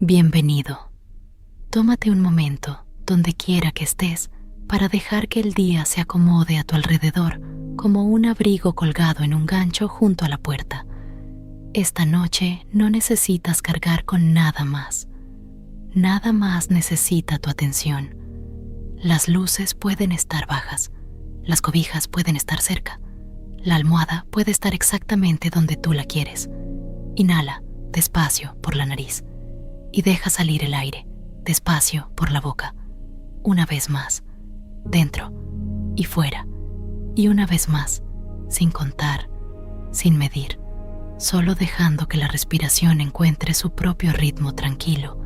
Bienvenido. Tómate un momento, donde quiera que estés, para dejar que el día se acomode a tu alrededor como un abrigo colgado en un gancho junto a la puerta. Esta noche no necesitas cargar con nada más. Nada más necesita tu atención. Las luces pueden estar bajas, las cobijas pueden estar cerca, la almohada puede estar exactamente donde tú la quieres. Inhala despacio por la nariz y deja salir el aire despacio por la boca. Una vez más, dentro y fuera. Y una vez más, sin contar, sin medir, solo dejando que la respiración encuentre su propio ritmo tranquilo,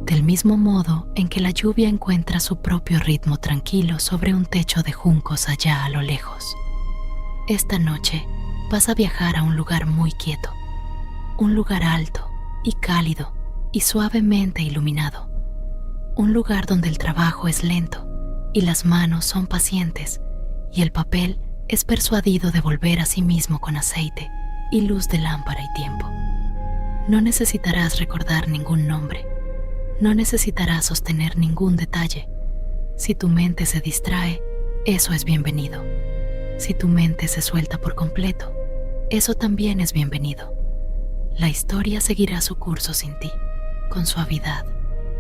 del mismo modo en que la lluvia encuentra su propio ritmo tranquilo sobre un techo de juncos allá a lo lejos. Esta noche vas a viajar a un lugar muy quieto, un lugar alto y cálido y suavemente iluminado, un lugar donde el trabajo es lento y las manos son pacientes y el papel es persuadido de volver a sí mismo con aceite y luz de lámpara y tiempo. No necesitarás recordar ningún nombre, no necesitarás sostener ningún detalle. Si tu mente se distrae, eso es bienvenido. Si tu mente se suelta por completo, eso también es bienvenido. La historia seguirá su curso sin ti, con suavidad,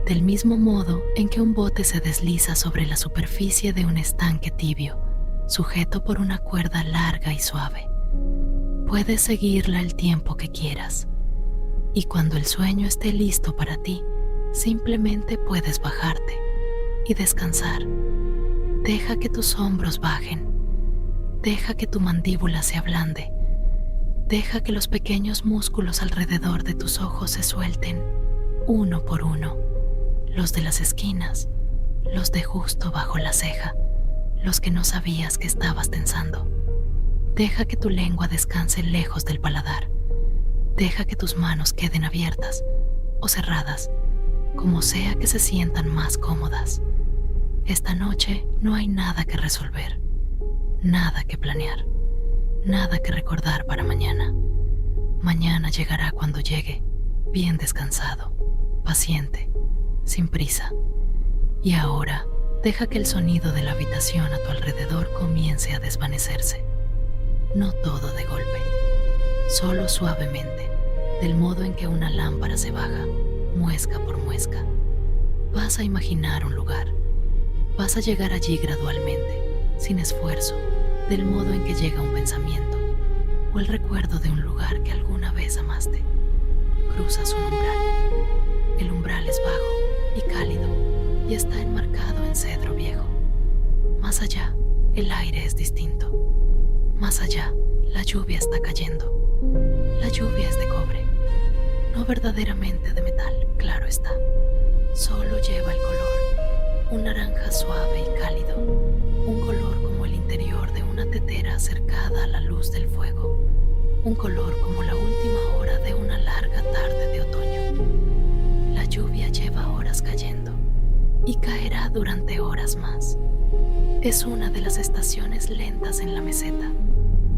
del mismo modo en que un bote se desliza sobre la superficie de un estanque tibio, sujeto por una cuerda larga y suave. Puedes seguirla el tiempo que quieras, y cuando el sueño esté listo para ti, simplemente puedes bajarte y descansar. Deja que tus hombros bajen, deja que tu mandíbula se ablande, deja que los pequeños músculos alrededor de tus ojos se suelten, uno por uno, los de las esquinas, los de justo bajo la ceja, los que no sabías que estabas tensando. Deja que tu lengua descanse lejos del paladar. Deja que tus manos queden abiertas o cerradas, como sea que se sientan más cómodas. Esta noche no hay nada que resolver, nada que planear, nada que recordar para mañana. Mañana llegará cuando llegue, bien descansado, paciente, sin prisa. Y ahora, deja que el sonido de la habitación a tu alrededor comience a desvanecerse. No todo de golpe, solo suavemente, del modo en que una lámpara se baja, muesca por muesca. Vas a imaginar un lugar. Vas a llegar allí gradualmente, sin esfuerzo, del modo en que llega un pensamiento o el recuerdo de un lugar que alguna vez amaste. Cruzas un umbral. El umbral es bajo y cálido y está enmarcado en cedro viejo. Más allá, el aire es distinto. Más allá, la lluvia está cayendo. La lluvia es de cobre, no verdaderamente de metal, claro está. Solo lleva el color, un naranja suave y cálido, un color como el interior de una tetera acercada a la luz del fuego, un color como la última hora de una larga tarde de otoño. La lluvia lleva horas cayendo y caerá durante horas más. Es una de las estaciones lentas en la meseta,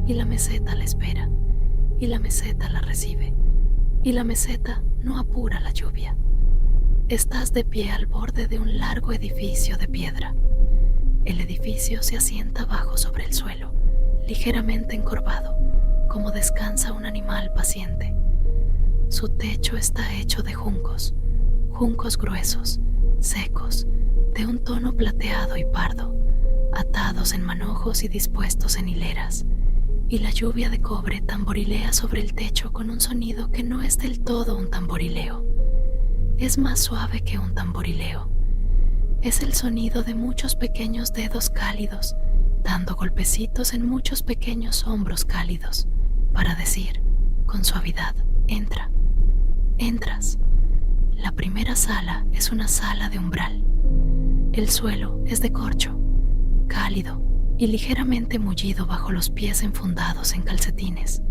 y la meseta la espera, y la meseta la recibe, y la meseta no apura la lluvia. Estás de pie al borde de un largo edificio de piedra. El edificio se asienta bajo sobre el suelo, ligeramente encorvado, como descansa un animal paciente. Su techo está hecho de juncos, juncos gruesos, secos, de un tono plateado y pardo, atados en manojos y dispuestos en hileras, y la lluvia de cobre tamborilea sobre el techo con un sonido que no es del todo un tamborileo. Es más suave que un tamborileo. Es el sonido de muchos pequeños dedos cálidos, dando golpecitos en muchos pequeños hombros cálidos, para decir, con suavidad, entra. Entras. La primera sala es una sala de umbral. El suelo es de corcho, cálido y ligeramente mullido bajo los pies enfundados en calcetines.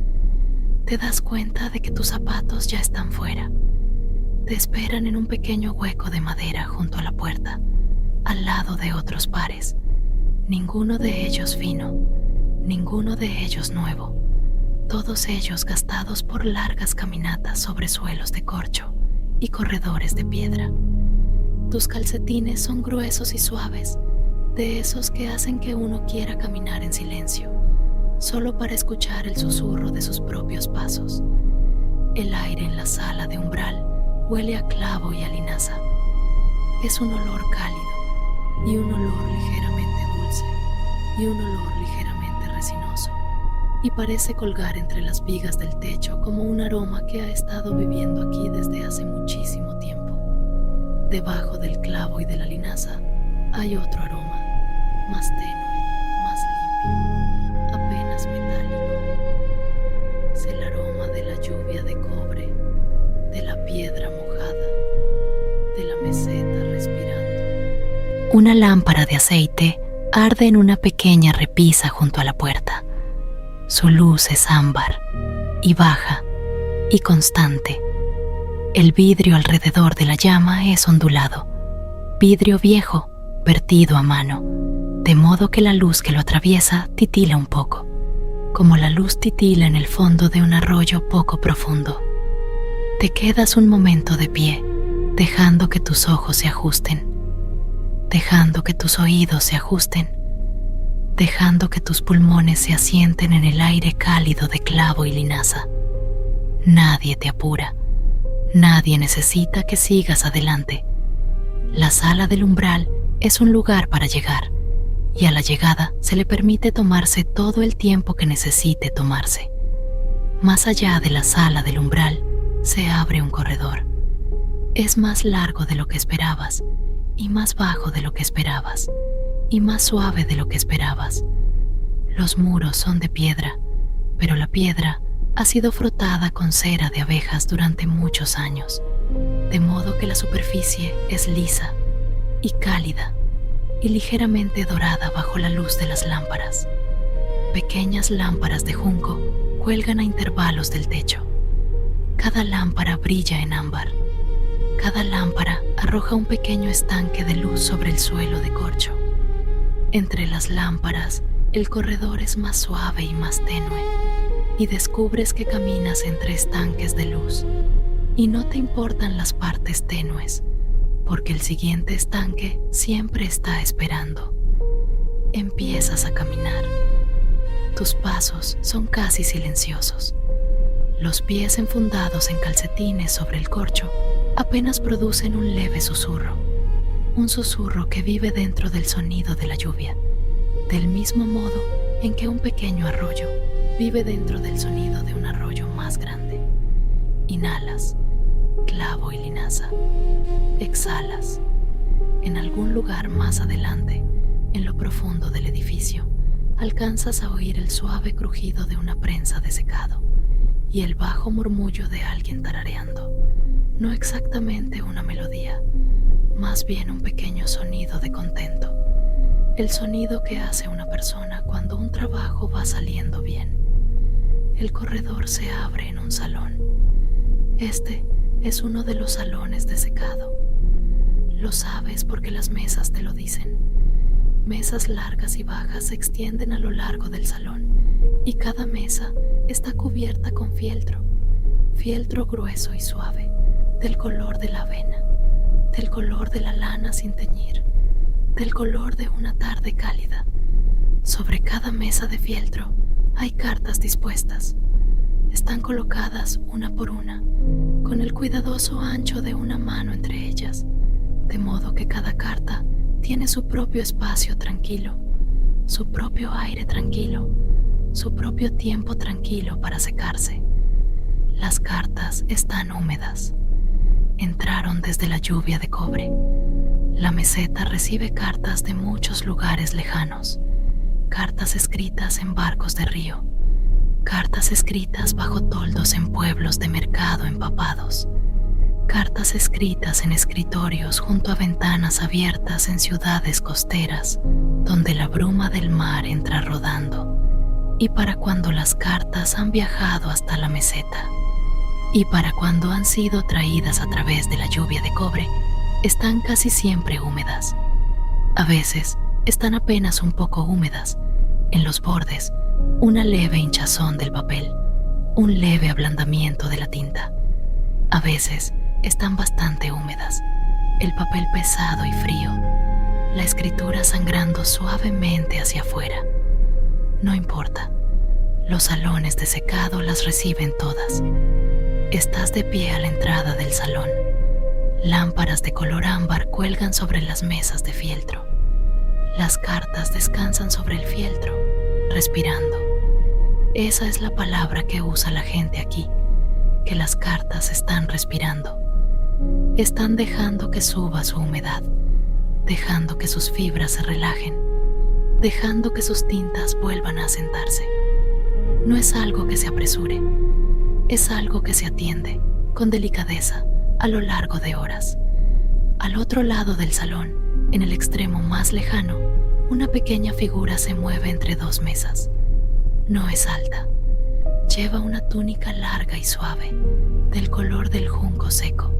Te das cuenta de que tus zapatos ya están fuera. Te esperan en un pequeño hueco de madera junto a la puerta, al lado de otros pares. Ninguno de ellos fino, ninguno de ellos nuevo, todos ellos gastados por largas caminatas sobre suelos de corcho y corredores de piedra. Tus calcetines son gruesos y suaves, de esos que hacen que uno quiera caminar en silencio, solo para escuchar el susurro de sus propios pasos. El aire en la sala de umbral huele a clavo y a linaza. Es un olor cálido y un olor ligeramente dulce y un olor ligeramente resinoso, y parece colgar entre las vigas del techo como un aroma que ha estado viviendo aquí desde hace muchísimo tiempo. Debajo del clavo y de la linaza hay otro aroma, más tenue, más limpio, apenas metálico. Es el aroma de la lluvia de cobre, de la piedra mojada, de la meseta respirando. Una lámpara de aceite arde en una pequeña repisa junto a la puerta. Su luz es ámbar y baja y constante. El vidrio alrededor de la llama es ondulado, vidrio viejo, vertido a mano, de modo que la luz que lo atraviesa titila un poco, como la luz titila en el fondo de un arroyo poco profundo. Te quedas un momento de pie, dejando que tus ojos se ajusten, dejando que tus oídos se ajusten, dejando que tus pulmones se asienten en el aire cálido de clavo y linaza. Nadie te apura. Nadie necesita que sigas adelante. La sala del umbral es un lugar para llegar, y a la llegada se le permite tomarse todo el tiempo que necesite tomarse. Más allá de la sala del umbral se abre un corredor. Es más largo de lo que esperabas, y más bajo de lo que esperabas, y más suave de lo que esperabas. Los muros son de piedra, pero la piedra ha sido frotada con cera de abejas durante muchos años, de modo que la superficie es lisa y cálida y ligeramente dorada bajo la luz de las lámparas. Pequeñas lámparas de junco cuelgan a intervalos del techo. Cada lámpara brilla en ámbar. Cada lámpara arroja un pequeño estanque de luz sobre el suelo de corcho. Entre las lámparas, el corredor es más suave y más tenue, y descubres que caminas entre estanques de luz, y no te importan las partes tenues, porque el siguiente estanque siempre está esperando. Empiezas a caminar. Tus pasos son casi silenciosos. Los pies enfundados en calcetines sobre el corcho apenas producen un leve susurro, un susurro que vive dentro del sonido de la lluvia, del mismo modo en que un pequeño arroyo vive dentro del sonido de un arroyo más grande. Inhalas, clavo y linaza. Exhalas. En algún lugar más adelante, en lo profundo del edificio, alcanzas a oír el suave crujido de una prensa de secado y el bajo murmullo de alguien tarareando. No exactamente una melodía, más bien un pequeño sonido de contento. El sonido que hace una persona cuando un trabajo va saliendo bien. El corredor se abre en un salón. Este es uno de los salones de secado. Lo sabes porque las mesas te lo dicen. Mesas largas y bajas se extienden a lo largo del salón, y cada mesa está cubierta con fieltro grueso y suave, del color de la avena, del color de la lana sin teñir, del color de una tarde cálida. Sobre cada mesa de fieltro hay cartas dispuestas. Están colocadas una por una, con el cuidadoso ancho de una mano entre ellas, de modo que cada carta tiene su propio espacio tranquilo, su propio aire tranquilo, su propio tiempo tranquilo para secarse. Las cartas están húmedas. Entraron desde la lluvia de cobre. La meseta recibe cartas de muchos lugares lejanos, cartas escritas en barcos de río, cartas escritas bajo toldos en pueblos de mercado empapados, cartas escritas en escritorios junto a ventanas abiertas en ciudades costeras donde la bruma del mar entra rodando, y para cuando las cartas han viajado hasta la meseta, y para cuando han sido traídas a través de la lluvia de cobre, están casi siempre húmedas. A veces están apenas un poco húmedas, en los bordes, una leve hinchazón del papel, un leve ablandamiento de la tinta. A veces Están bastante húmedas, el papel pesado y frío, la escritura sangrando suavemente hacia afuera. No importa, los salones de secado las reciben todas. Estás de pie a la entrada del salón. Lámparas de color ámbar cuelgan sobre las mesas de fieltro. Las cartas descansan sobre el fieltro, respirando. Esa es la palabra que usa la gente aquí, que las cartas están respirando. Están dejando que suba su humedad, dejando que sus fibras se relajen, dejando que sus tintas vuelvan a asentarse. No es algo que se apresure, es algo que se atiende con delicadeza a lo largo de horas. Al otro lado del salón, en el extremo más lejano, una pequeña figura se mueve entre dos mesas. No es alta. Lleva una túnica larga y suave, del color del junco seco,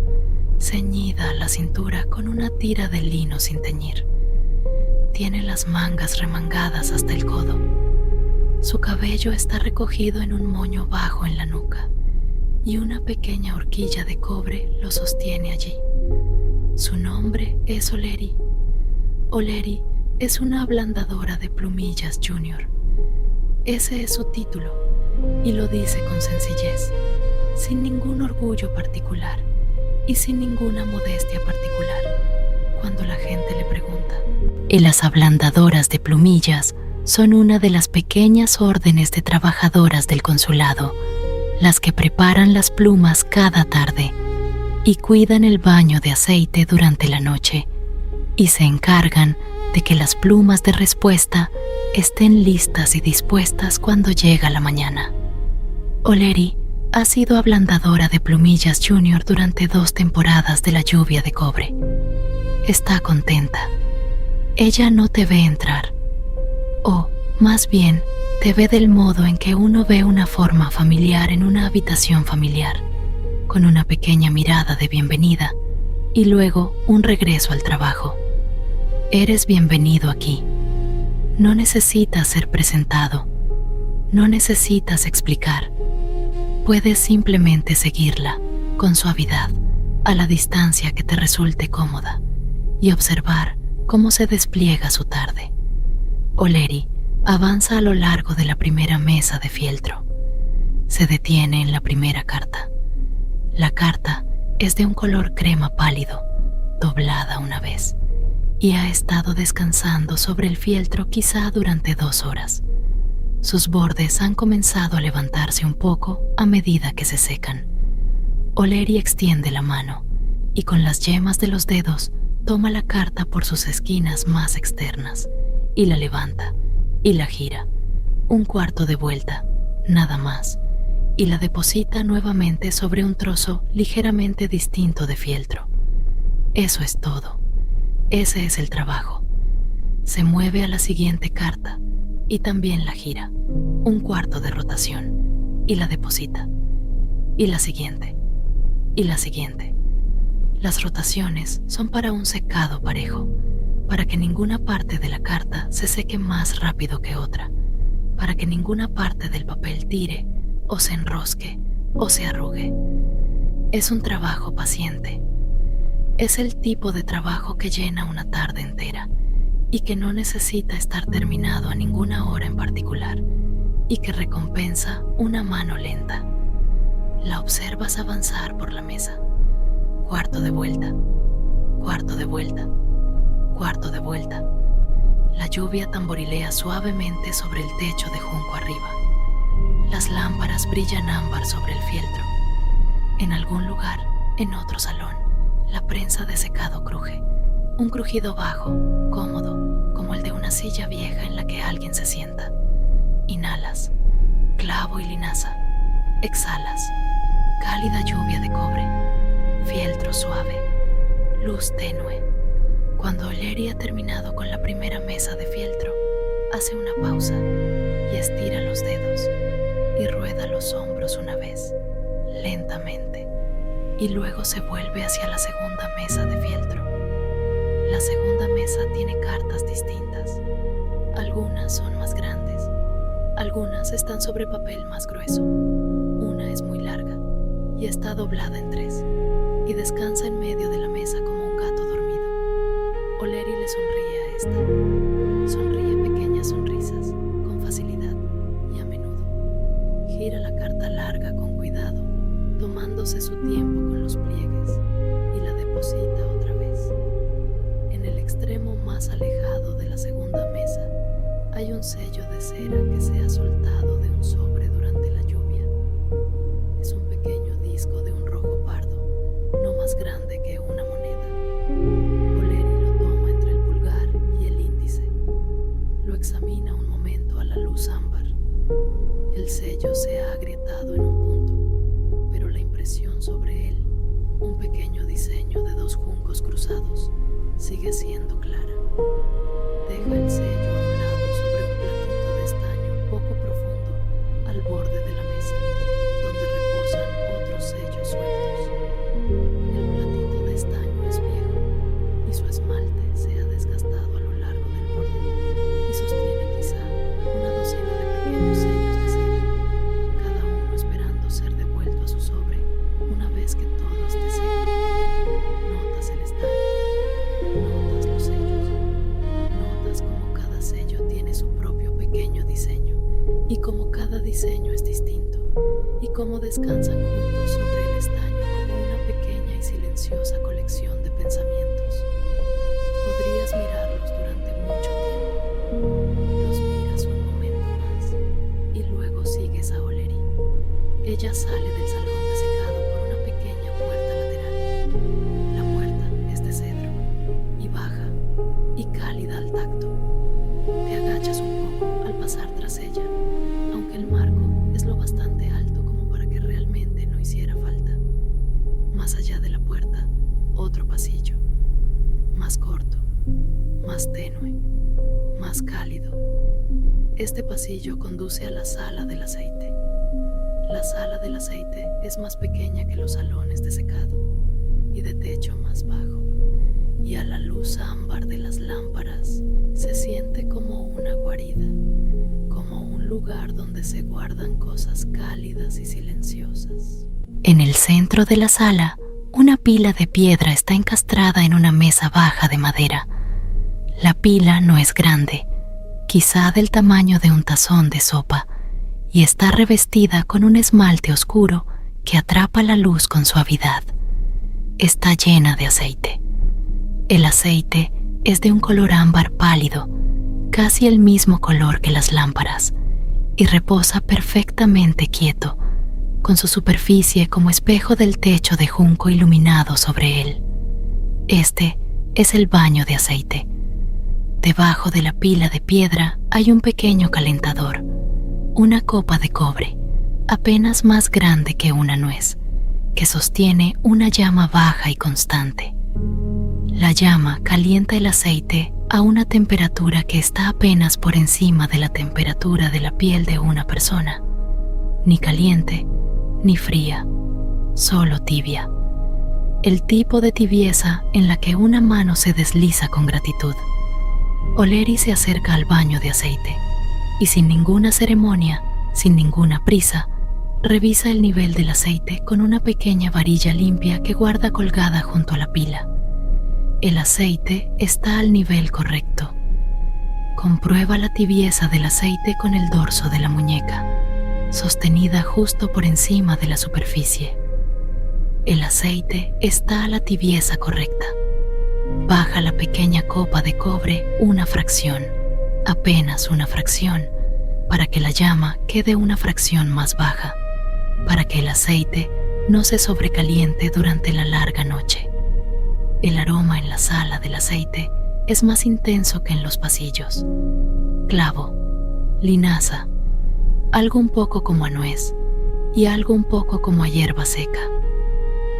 ceñida a la cintura con una tira de lino sin teñir. Tiene las mangas remangadas hasta el codo. Su cabello está recogido en un moño bajo en la nuca y una pequeña horquilla de cobre lo sostiene allí. Su nombre es O'Leary. O'Leary es una ablandadora de plumillas junior. Ese es su título y lo dice con sencillez, sin ningún orgullo particular y sin ninguna modestia particular. Cuando la gente le pregunta, y las ablandadoras de plumillas son una de las pequeñas órdenes de trabajadoras del consulado, las que preparan las plumas cada tarde y cuidan el baño de aceite durante la noche y se encargan de que las plumas de respuesta estén listas y dispuestas cuando llega la mañana. O'Leary ha sido ablandadora de plumillas junior durante 2 temporadas de la lluvia de cobre. Está contenta. Ella no te ve entrar, o más bien te ve del modo en que uno ve una forma familiar en una habitación familiar, con una pequeña mirada de bienvenida y luego un regreso al trabajo. Eres bienvenido aquí. No necesitas ser presentado. No necesitas explicar. Puedes simplemente seguirla con suavidad a la distancia que te resulte cómoda y observar cómo se despliega su tarde. O'Leary avanza a lo largo de la primera mesa de fieltro. Se detiene en la primera carta. La carta es de un color crema pálido, doblada una vez, y ha estado descansando sobre el fieltro quizá durante 2 horas. Sus bordes han comenzado a levantarse un poco a medida que se secan. O'Leary extiende la mano y con las yemas de los dedos toma la carta por sus esquinas más externas y la levanta y la gira, 1/4 de vuelta, nada más, y la deposita nuevamente sobre un trozo ligeramente distinto de fieltro. Eso es todo. Ese es el trabajo. Se mueve a la siguiente carta y también la gira, 1/4 de rotación, y la deposita. Y la siguiente, y la siguiente. Las rotaciones son para un secado parejo, para que ninguna parte de la carta se seque más rápido que otra, para que ninguna parte del papel tire, o se enrosque, o se arrugue. Es un trabajo paciente. Es el tipo de trabajo que llena una tarde entera y que no necesita estar terminado a ninguna hora en particular y que recompensa una mano lenta. La observas avanzar por la mesa. 1/4 de vuelta, 1/4 de vuelta, 1/4 de vuelta. La lluvia tamborilea suavemente sobre el techo de junco arriba. Las lámparas brillan ámbar sobre el fieltro. En algún lugar, en otro salón, la prensa de secado cruje. Un crujido bajo, cómodo, como el de una silla vieja en la que alguien se sienta. Inhalas, clavo y linaza. Exhalas, cálida lluvia de cobre. Fieltro suave, luz tenue. Cuando O'Leary ha terminado con la primera mesa de fieltro, hace una pausa y estira los dedos y rueda los hombros una vez, lentamente, y luego se vuelve hacia la segunda mesa de fieltro. La segunda mesa tiene cartas distintas. Algunas son más grandes, algunas están sobre papel más grueso. Una es muy larga y está doblada en 3. y descansa en medio de la mesa como un gato dormido. O'Leary le sonríe a esta. Sonríe pequeñas sonrisas, con facilidad y a menudo. Gira la carta larga con cuidado, tomándose su tiempo con los pliegues, y la deposita otra vez. En el extremo más alejado de la segunda mesa hay un sello de cera que se ha soltado de un sobre durante la lluvia. Es un pequeño disco de un rojo pardo, no más grande que una moneda. O'Leary lo toma entre el pulgar y el índice. Lo examina un momento a la luz ámbar. El sello se ha agrietado en un punto, pero la impresión sobre él, un pequeño diseño de 2 juncos cruzados, sigue siendo clara. Deja el sello a un lado sobre un platito de estaño poco profundo al borde de la mesa, donde reposan otros sellos sueltos. El platito de estaño es viejo y su esmalte se ha desgastado a lo largo del borde y sostiene quizá una docena de pequeños sellos de cera, cada uno esperando ser devuelto a su sobre una vez que todo esté seco. Notas el estaño, notas los sellos, notas como cada sello tiene su propio pequeño diseño y como cada diseño es distinto y cómo descansan juntos sobre el estaño como una pequeña y silenciosa colección de pensamientos. Podrías mirarlos durante mucho tiempo. Los miras un momento más y luego sigues a O'Leary. Ella sale del salón de secado por una pequeña puerta lateral. La puerta es de cedro y baja y cálida al tacto. Te agachas un poco al pasar tras ella, aunque el marco es lo bastante alto como para que realmente no hiciera falta. Más allá de la puerta, otro pasillo, más corto, más tenue, más cálido. Este pasillo conduce a la sala del aceite. La sala del aceite es más pequeña que los salones de secado y de techo más bajo, y a la luz ámbar de las lámparas se siente como una guarida, como un lugar donde se guardan cosas cálidas y silenciosas. En el centro de la sala, una pila de piedra está encastrada en una mesa baja de madera. La pila no es grande, quizá del tamaño de un tazón de sopa, y está revestida con un esmalte oscuro que atrapa la luz con suavidad. Está llena de aceite. El aceite es de un color ámbar pálido, casi el mismo color que las lámparas, y reposa perfectamente quieto, con su superficie como espejo del techo de junco iluminado sobre él. Este es el baño de aceite. Debajo de la pila de piedra hay un pequeño calentador, una copa de cobre, apenas más grande que una nuez, que sostiene una llama baja y constante. La llama calienta el aceite a una temperatura que está apenas por encima de la temperatura de la piel de una persona, ni caliente ni fría, solo tibia. El tipo de tibieza en la que una mano se desliza con gratitud. O'Leary se acerca al baño de aceite y sin ninguna ceremonia, sin ninguna prisa, revisa el nivel del aceite con una pequeña varilla limpia que guarda colgada junto a la pila. El aceite está al nivel correcto. Comprueba la tibieza del aceite con el dorso de la muñeca, sostenida justo por encima de la superficie. El aceite está a la tibieza correcta. Baja la pequeña copa de cobre una fracción, apenas una fracción, para que la llama quede una fracción más baja, para que el aceite no se sobrecaliente durante la larga noche. El aroma en la sala del aceite es más intenso que en los pasillos. Clavo, linaza, algo un poco como a nuez y algo un poco como a hierba seca.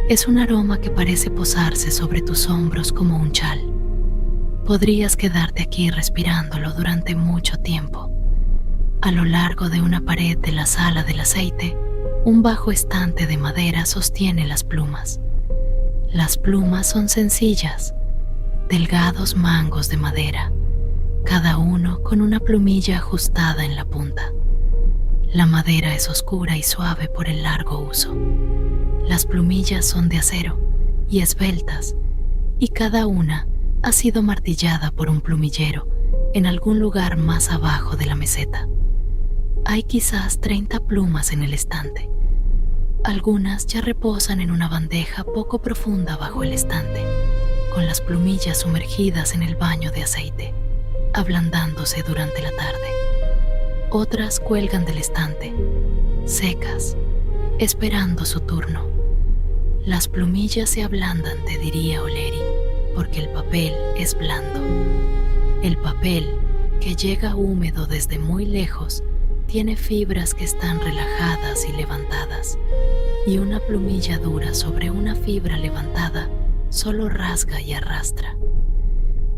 Es un aroma que parece posarse sobre tus hombros como un chal. Podrías quedarte aquí respirándolo durante mucho tiempo. A lo largo de una pared de la sala del aceite, un bajo estante de madera sostiene las plumas. Las plumas son sencillas, delgados mangos de madera, cada uno con una plumilla ajustada en la punta. La madera es oscura y suave por el largo uso. Las plumillas son de acero y esbeltas, y cada una ha sido martillada por un plumillero en algún lugar más abajo de la meseta. Hay quizás 30 plumas en el estante. Algunas ya reposan en una bandeja poco profunda bajo el estante, con las plumillas sumergidas en el baño de aceite, ablandándose durante la tarde. Otras cuelgan del estante, secas, esperando su turno. Las plumillas se ablandan, te diría O'Leary, porque el papel es blando. El papel, que llega húmedo desde muy lejos, tiene fibras que están relajadas y levantadas, y una plumilla dura sobre una fibra levantada solo rasga y arrastra.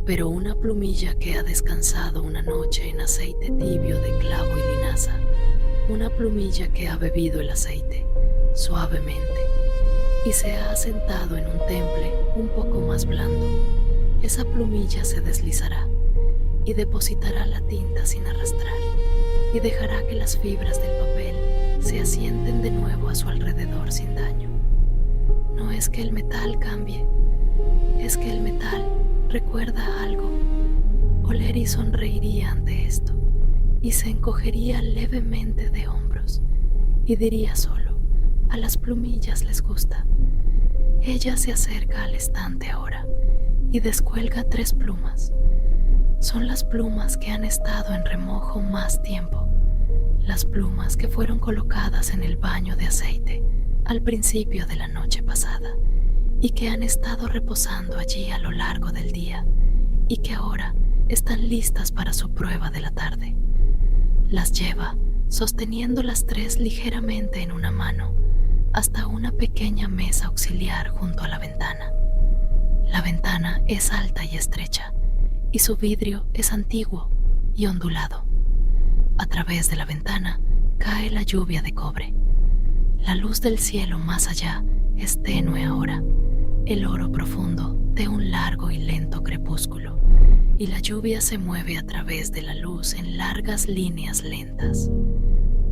Pero una plumilla que ha descansado una noche en aceite tibio de clavo y linaza, una plumilla que ha bebido el aceite suavemente y se ha sentado en un temple un poco más blando, esa plumilla se deslizará y depositará la tinta sin arrastrar, y dejará que las fibras del papel se asienten de nuevo a su alrededor sin daño. No es que el metal cambie, es que el metal recuerda algo. O'Leary sonreiría ante esto y se encogería levemente de hombros y diría solo: a las plumillas les gusta. Ella se acerca al estante ahora y descuelga 3 plumas. Son las plumas que han estado en remojo más tiempo, las plumas que fueron colocadas en el baño de aceite al principio de la noche pasada y que han estado reposando allí a lo largo del día y que ahora están listas para su prueba de la tarde. Las lleva, sosteniendo las 3 ligeramente en una mano, hasta una pequeña mesa auxiliar junto a la ventana. La ventana es alta y estrecha, y su vidrio es antiguo y ondulado. A través de la ventana cae la lluvia de cobre. La luz del cielo más allá es tenue ahora, el oro profundo de un largo y lento crepúsculo, y la lluvia se mueve a través de la luz en largas líneas lentas.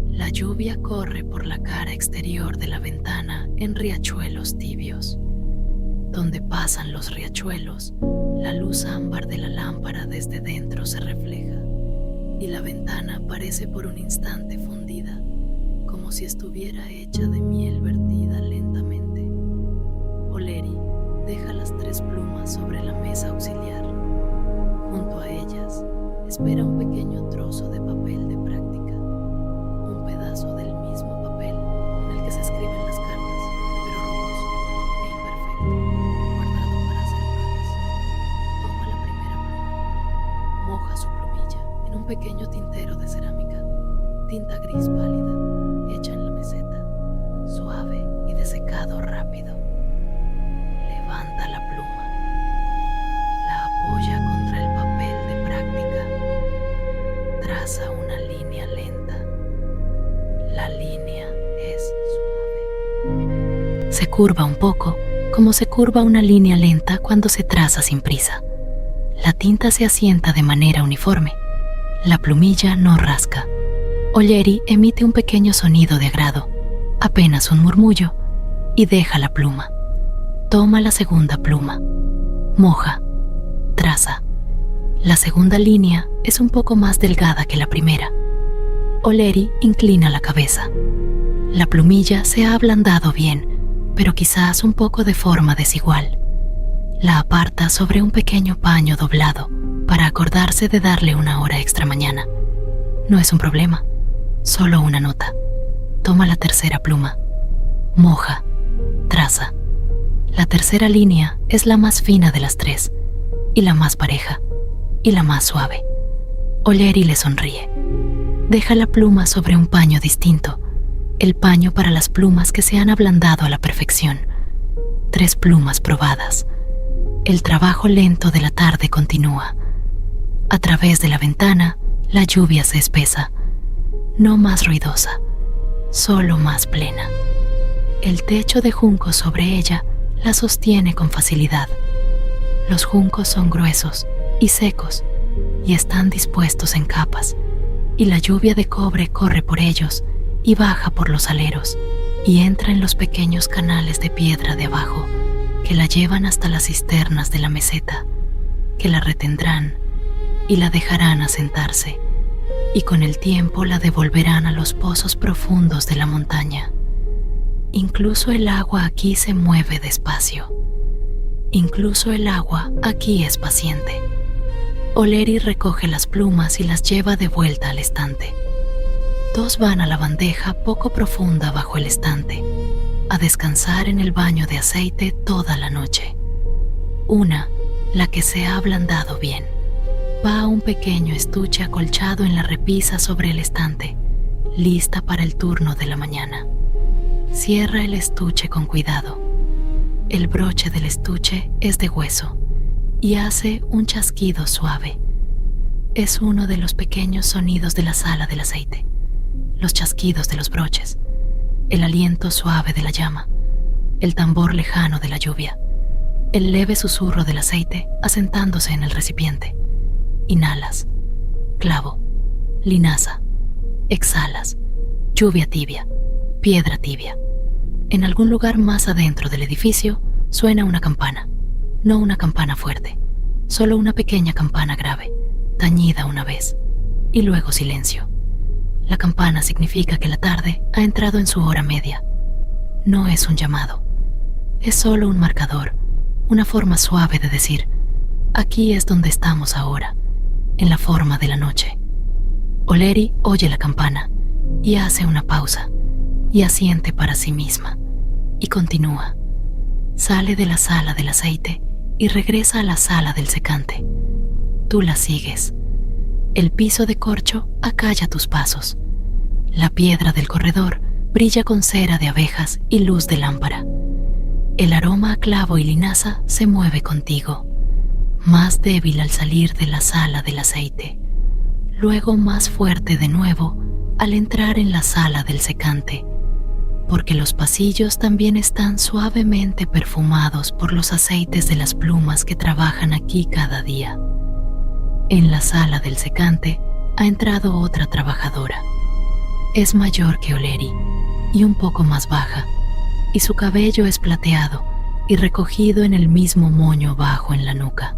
La lluvia corre por la cara exterior de la ventana en riachuelos tibios. Donde pasan los riachuelos, la luz ámbar de la lámpara desde dentro se refleja, y la ventana parece por un instante fundida, como si estuviera hecha de miel vertida lentamente. O'Leary deja las 3 plumas sobre la mesa auxiliar. Junto a ellas espera un pequeño trozo de papel de práctica, un pedazo del mismo papel en el que se escriben las cartas, pero rugoso e imperfecto, guardado para hacer pruebas. Toma la primera pluma, moja su plumilla en un pequeño tintero de cerámica, tinta gris pálida, hecha en la meseta, suave y de secado rápido. Levanta la pluma, la apoya contra el papel de práctica, traza una línea lenta. La línea es suave. Se curva un poco, como se curva una línea lenta cuando se traza sin prisa. La tinta se asienta de manera uniforme. La plumilla no rasca. O'Leary emite un pequeño sonido de agrado, apenas un murmullo, y deja la pluma. Toma la segunda pluma, moja, traza. La segunda línea es un poco más delgada que la primera. O'Leary inclina la cabeza. La plumilla se ha ablandado bien, pero quizás un poco de forma desigual. La aparta sobre un pequeño paño doblado para acordarse de darle una hora extra mañana. No es un problema, solo una nota. Toma la tercera pluma, moja, traza. La tercera línea es la más fina de las 3, y la más pareja, y la más suave. O'Leary le sonríe. Deja la pluma sobre un paño distinto, el paño para las plumas que se han ablandado a la perfección. 3 plumas probadas. El trabajo lento de la tarde continúa. A través de la ventana, la lluvia se espesa, no más ruidosa, solo más plena. El techo de juncos sobre ella la sostiene con facilidad. Los juncos son gruesos y secos y están dispuestos en capas, y la lluvia de cobre corre por ellos y baja por los aleros y entra en los pequeños canales de piedra de abajo que la llevan hasta las cisternas de la meseta, que la retendrán y la dejarán asentarse, y con el tiempo la devolverán a los pozos profundos de la montaña. Incluso el agua aquí se mueve despacio. Incluso el agua aquí es paciente. Oleri recoge las plumas y las lleva de vuelta al estante. Dos van a la bandeja poco profunda bajo el estante, a descansar en el baño de aceite toda la noche. Una, la que se ha ablandado bien, va a un pequeño estuche acolchado en la repisa sobre el estante, lista para el turno de la mañana. Cierra el estuche con cuidado. El broche del estuche es de hueso y hace un chasquido suave. Es uno de los pequeños sonidos de la sala del aceite, los chasquidos de los broches, el aliento suave de la llama, el tambor lejano de la lluvia, el leve susurro del aceite asentándose en el recipiente. Inhalas, clavo, linaza, exhalas, lluvia tibia, piedra tibia. En algún lugar más adentro del edificio suena una campana, no una campana fuerte, solo una pequeña campana grave, tañida una vez, y luego silencio. La campana significa que la tarde ha entrado en su hora media. No es un llamado, es solo un marcador, una forma suave de decir, aquí es donde estamos ahora, en la forma de la noche. Oleri oye la campana y hace una pausa y asiente para sí misma y continúa. Sale de la sala del aceite y regresa a la sala del secante. Tú la sigues. El piso de corcho acalla tus pasos. La piedra del corredor brilla con cera de abejas y luz de lámpara. El aroma a clavo y linaza se mueve contigo, más débil al salir de la sala del aceite, luego más fuerte de nuevo al entrar en la sala del secante, porque los pasillos también están suavemente perfumados por los aceites de las plumas que trabajan aquí cada día. En la sala del secante ha entrado otra trabajadora. Es mayor que Oleri y un poco más baja, y su cabello es plateado y recogido en el mismo moño bajo en la nuca.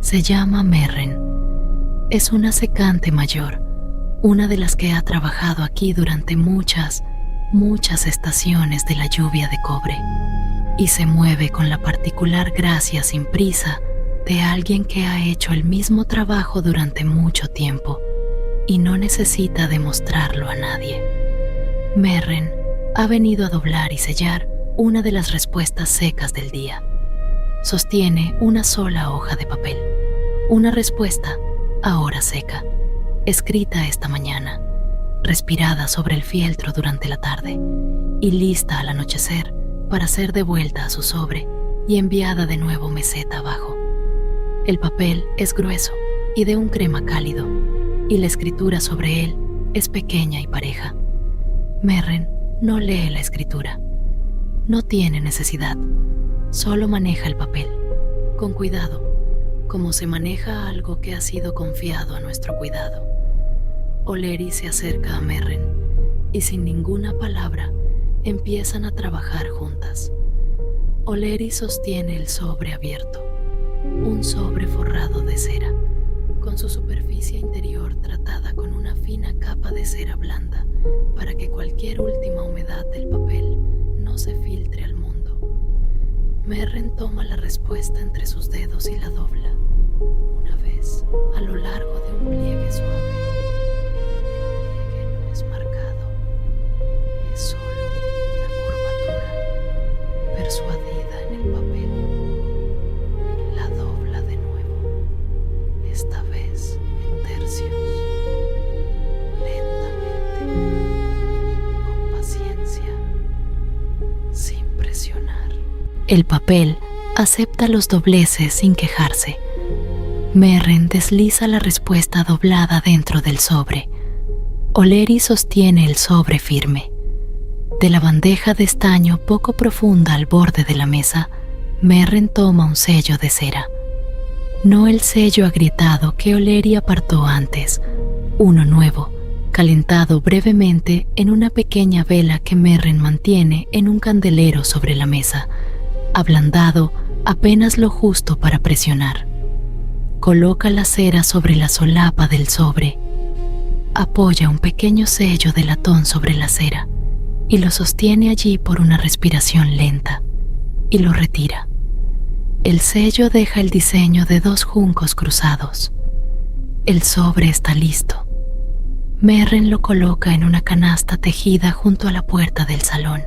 Se llama Merren. Es una secante mayor, una de las que ha trabajado aquí durante muchas estaciones de la lluvia de cobre, y se mueve con la particular gracia sin prisa de alguien que ha hecho el mismo trabajo durante mucho tiempo y no necesita demostrarlo a nadie. Merren ha venido a doblar y sellar una de las respuestas secas del día. Sostiene una sola hoja de papel, una respuesta ahora seca, escrita esta mañana, respirada sobre el fieltro durante la tarde y lista al anochecer para ser devuelta a su sobre y enviada de nuevo meseta abajo. El papel es grueso y de un crema cálido, y la escritura sobre él es pequeña y pareja. Merren no lee la escritura. No tiene necesidad, solo maneja el papel, con cuidado, como se maneja algo que ha sido confiado a nuestro cuidado. Oleri se acerca a Merren y sin ninguna palabra empiezan a trabajar juntas. Oleri sostiene el sobre abierto, un sobre forrado de cera, con su superficie interior tratada con una fina capa de cera blanda para que cualquier última humedad del papel no se filtre al mundo. Merren toma la respuesta entre sus dedos y la dobla, una vez a lo largo de un pliegue suave. El pliegue no es marcado, es solo una curvatura persuadida en el papel. La dobla de nuevo, esta vez en tercios, lentamente, con paciencia, sin presionar. El papel acepta los dobleces sin quejarse. Merren desliza la respuesta doblada dentro del sobre. Oleri sostiene el sobre firme. De la bandeja de estaño poco profunda al borde de la mesa, Merren toma un sello de cera. No el sello agrietado que Oleri apartó antes, uno nuevo, calentado brevemente en una pequeña vela que Merren mantiene en un candelero sobre la mesa, ablandado apenas lo justo para presionar. Coloca la cera sobre la solapa del sobre. Apoya un pequeño sello de latón sobre la cera y lo sostiene allí por una respiración lenta y lo retira. El sello deja el diseño de 2 juncos cruzados. El sobre está listo. Merren lo coloca en una canasta tejida junto a la puerta del salón,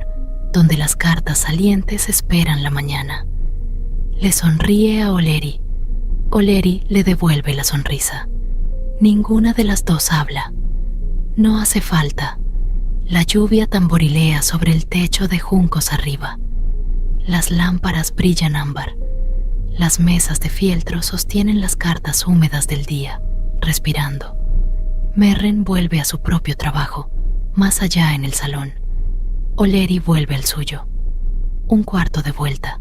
donde las cartas salientes esperan la mañana. Le sonríe a Oleri. Oleri le devuelve la sonrisa. Ninguna de las dos habla. No hace falta. La lluvia tamborilea sobre el techo de juncos arriba. Las lámparas brillan ámbar. Las mesas de fieltro sostienen las cartas húmedas del día, respirando. Merren vuelve a su propio trabajo, más allá en el salón. Oleri vuelve al suyo. Un cuarto de vuelta.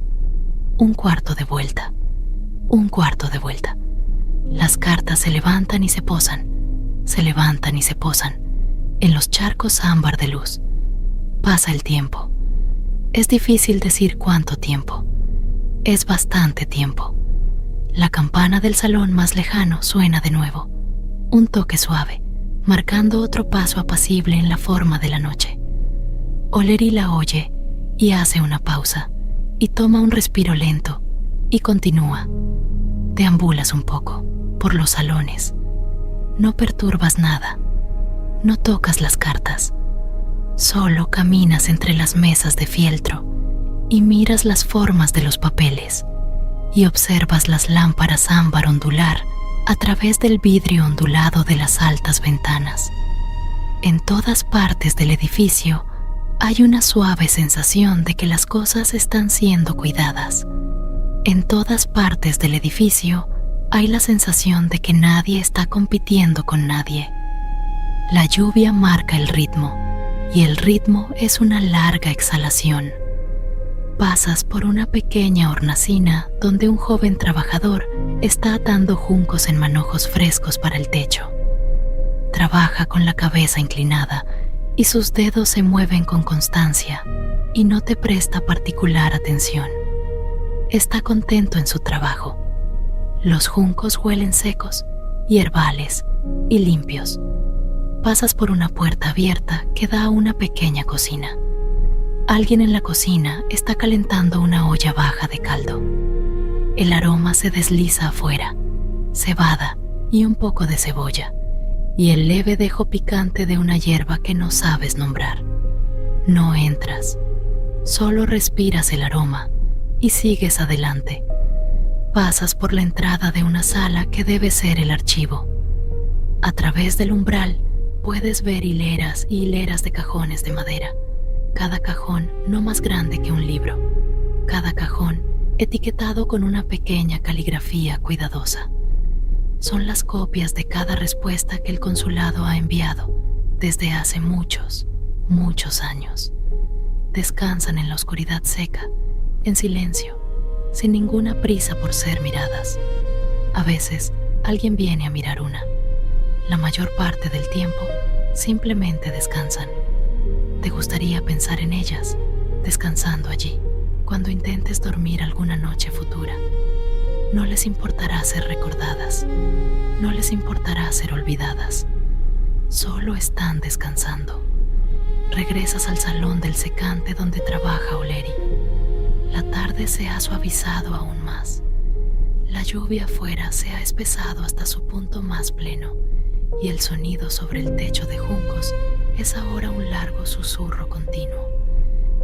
Un cuarto de vuelta. Un cuarto de vuelta. Las cartas se levantan y se posan. Se levantan y se posan en los charcos ámbar de luz. Pasa el tiempo. Es difícil decir cuánto tiempo. Es bastante tiempo. La campana del salón más lejano suena de nuevo. Un toque suave, marcando otro paso apacible en la forma de la noche. Oleri la oye y hace una pausa, y toma un respiro lento, y continúa. Deambulas un poco por los salones. No perturbas nada. No tocas las cartas. Solo caminas entre las mesas de fieltro y miras las formas de los papeles y observas las lámparas ámbar ondular a través del vidrio ondulado de las altas ventanas. En todas partes del edificio hay una suave sensación de que las cosas están siendo cuidadas. En todas partes del edificio hay la sensación de que nadie está compitiendo con nadie. La lluvia marca el ritmo, y el ritmo es una larga exhalación. Pasas por una pequeña hornacina donde un joven trabajador está atando juncos en manojos frescos para el techo. Trabaja con la cabeza inclinada y sus dedos se mueven con constancia y no te presta particular atención. Está contento en su trabajo. Los juncos huelen secos, hierbales y limpios. Pasas por una puerta abierta que da a una pequeña cocina. Alguien en la cocina está calentando una olla baja de caldo. El aroma se desliza afuera, cebada y un poco de cebolla, y el leve dejo picante de una hierba que no sabes nombrar. No entras, solo respiras el aroma y sigues adelante. Pasas por la entrada de una sala que debe ser el archivo. A través del umbral puedes ver hileras y hileras de cajones de madera, cada cajón no más grande que un libro, cada cajón etiquetado con una pequeña caligrafía cuidadosa. Son las copias de cada respuesta que el consulado ha enviado desde hace muchos, muchos años. Descansan en la oscuridad seca, en silencio, sin ninguna prisa por ser miradas. A veces alguien viene a mirar una. La mayor parte del tiempo simplemente descansan. Te gustaría pensar en ellas, descansando allí, cuando intentes dormir alguna noche futura. No les importará ser recordadas, no les importará ser olvidadas. Solo están descansando. Regresas al salón del secante donde trabaja Oleri. La tarde se ha suavizado aún más. La lluvia afuera se ha espesado hasta su punto más pleno, y el sonido sobre el techo de juncos es ahora un largo susurro continuo,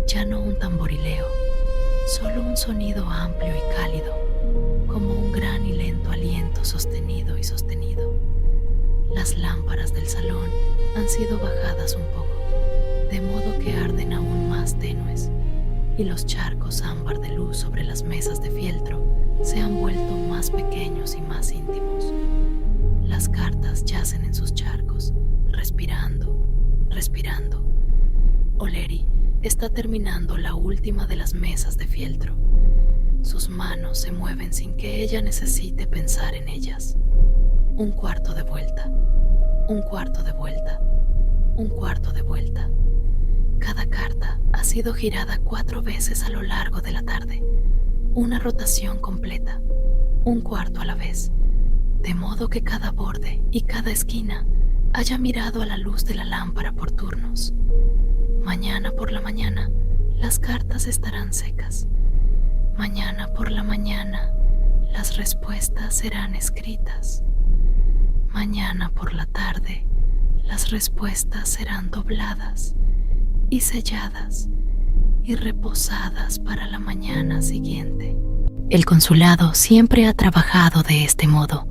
ya no un tamborileo, solo un sonido amplio y cálido, como un gran y lento aliento sostenido y sostenido. Las lámparas del salón han sido bajadas un poco, de modo que arden aún más tenues, y los charcos ámbar de luz sobre las mesas de fieltro se han vuelto más pequeños y más íntimos. Las cartas yacen en sus charcos, respirando, respirando. Oleri está terminando la última de las mesas de fieltro. Sus manos se mueven sin que ella necesite pensar en ellas. Un cuarto de vuelta, un cuarto de vuelta, un cuarto de vuelta. Cada carta ha sido girada 4 veces a lo largo de la tarde, una rotación completa, un cuarto a la vez, de modo que cada borde y cada esquina haya mirado a la luz de la lámpara por turnos. Mañana por la mañana, las cartas estarán secas. Mañana por la mañana, las respuestas serán escritas. Mañana por la tarde, las respuestas serán dobladas y selladas y reposadas para la mañana siguiente. El consulado siempre ha trabajado de este modo.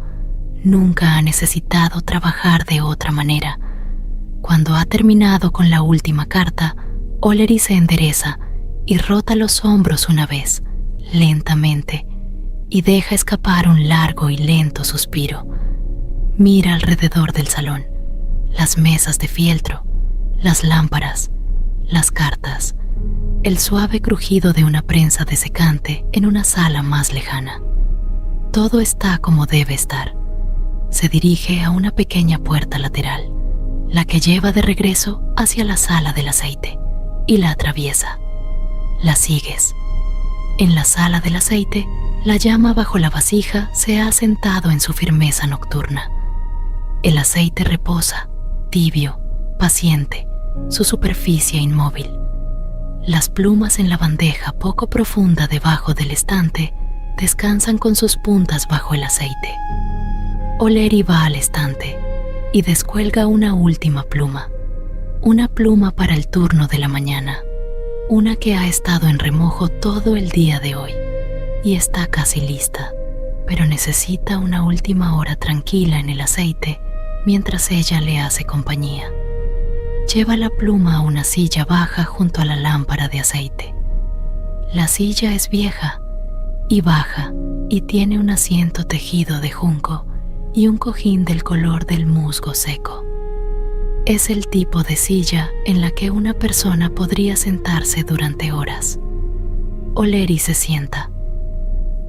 Nunca ha necesitado trabajar de otra manera. Cuando ha terminado con la última carta, O'Leary se endereza y rota los hombros una vez, lentamente, y deja escapar un largo y lento suspiro. Mira alrededor del salón, las mesas de fieltro, las lámparas, las cartas, el suave crujido de una prensa desecante en una sala más lejana. Todo está como debe estar. Se dirige a una pequeña puerta lateral, la que lleva de regreso hacia la sala del aceite, y la atraviesa. La sigues. En la sala del aceite, la llama bajo la vasija se ha asentado en su firmeza nocturna. El aceite reposa, tibio, paciente, su superficie inmóvil. Las plumas en la bandeja poco profunda debajo del estante descansan con sus puntas bajo el aceite. O'Leary va al estante y descuelga una última pluma, una pluma para el turno de la mañana, una que ha estado en remojo todo el día de hoy y está casi lista, pero necesita una última hora tranquila en el aceite mientras ella le hace compañía. Lleva la pluma a una silla baja junto a la lámpara de aceite. La silla es vieja y baja y tiene un asiento tejido de junco y un cojín del color del musgo seco. Es el tipo de silla en la que una persona podría sentarse durante horas. O'Leary se sienta,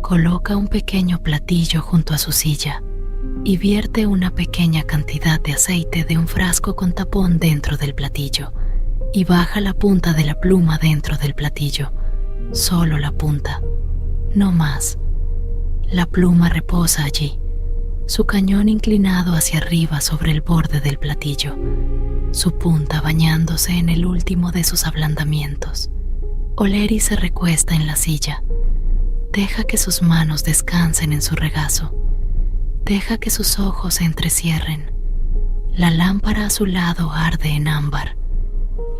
coloca un pequeño platillo junto a su silla y vierte una pequeña cantidad de aceite de un frasco con tapón dentro del platillo y baja la punta de la pluma dentro del platillo, solo la punta, no más. La pluma reposa allí, su cañón inclinado hacia arriba sobre el borde del platillo, su punta bañándose en el último de sus ablandamientos. O'Leary se recuesta en la silla, deja que sus manos descansen en su regazo, deja que sus ojos se entrecierren. La lámpara a su lado arde en ámbar.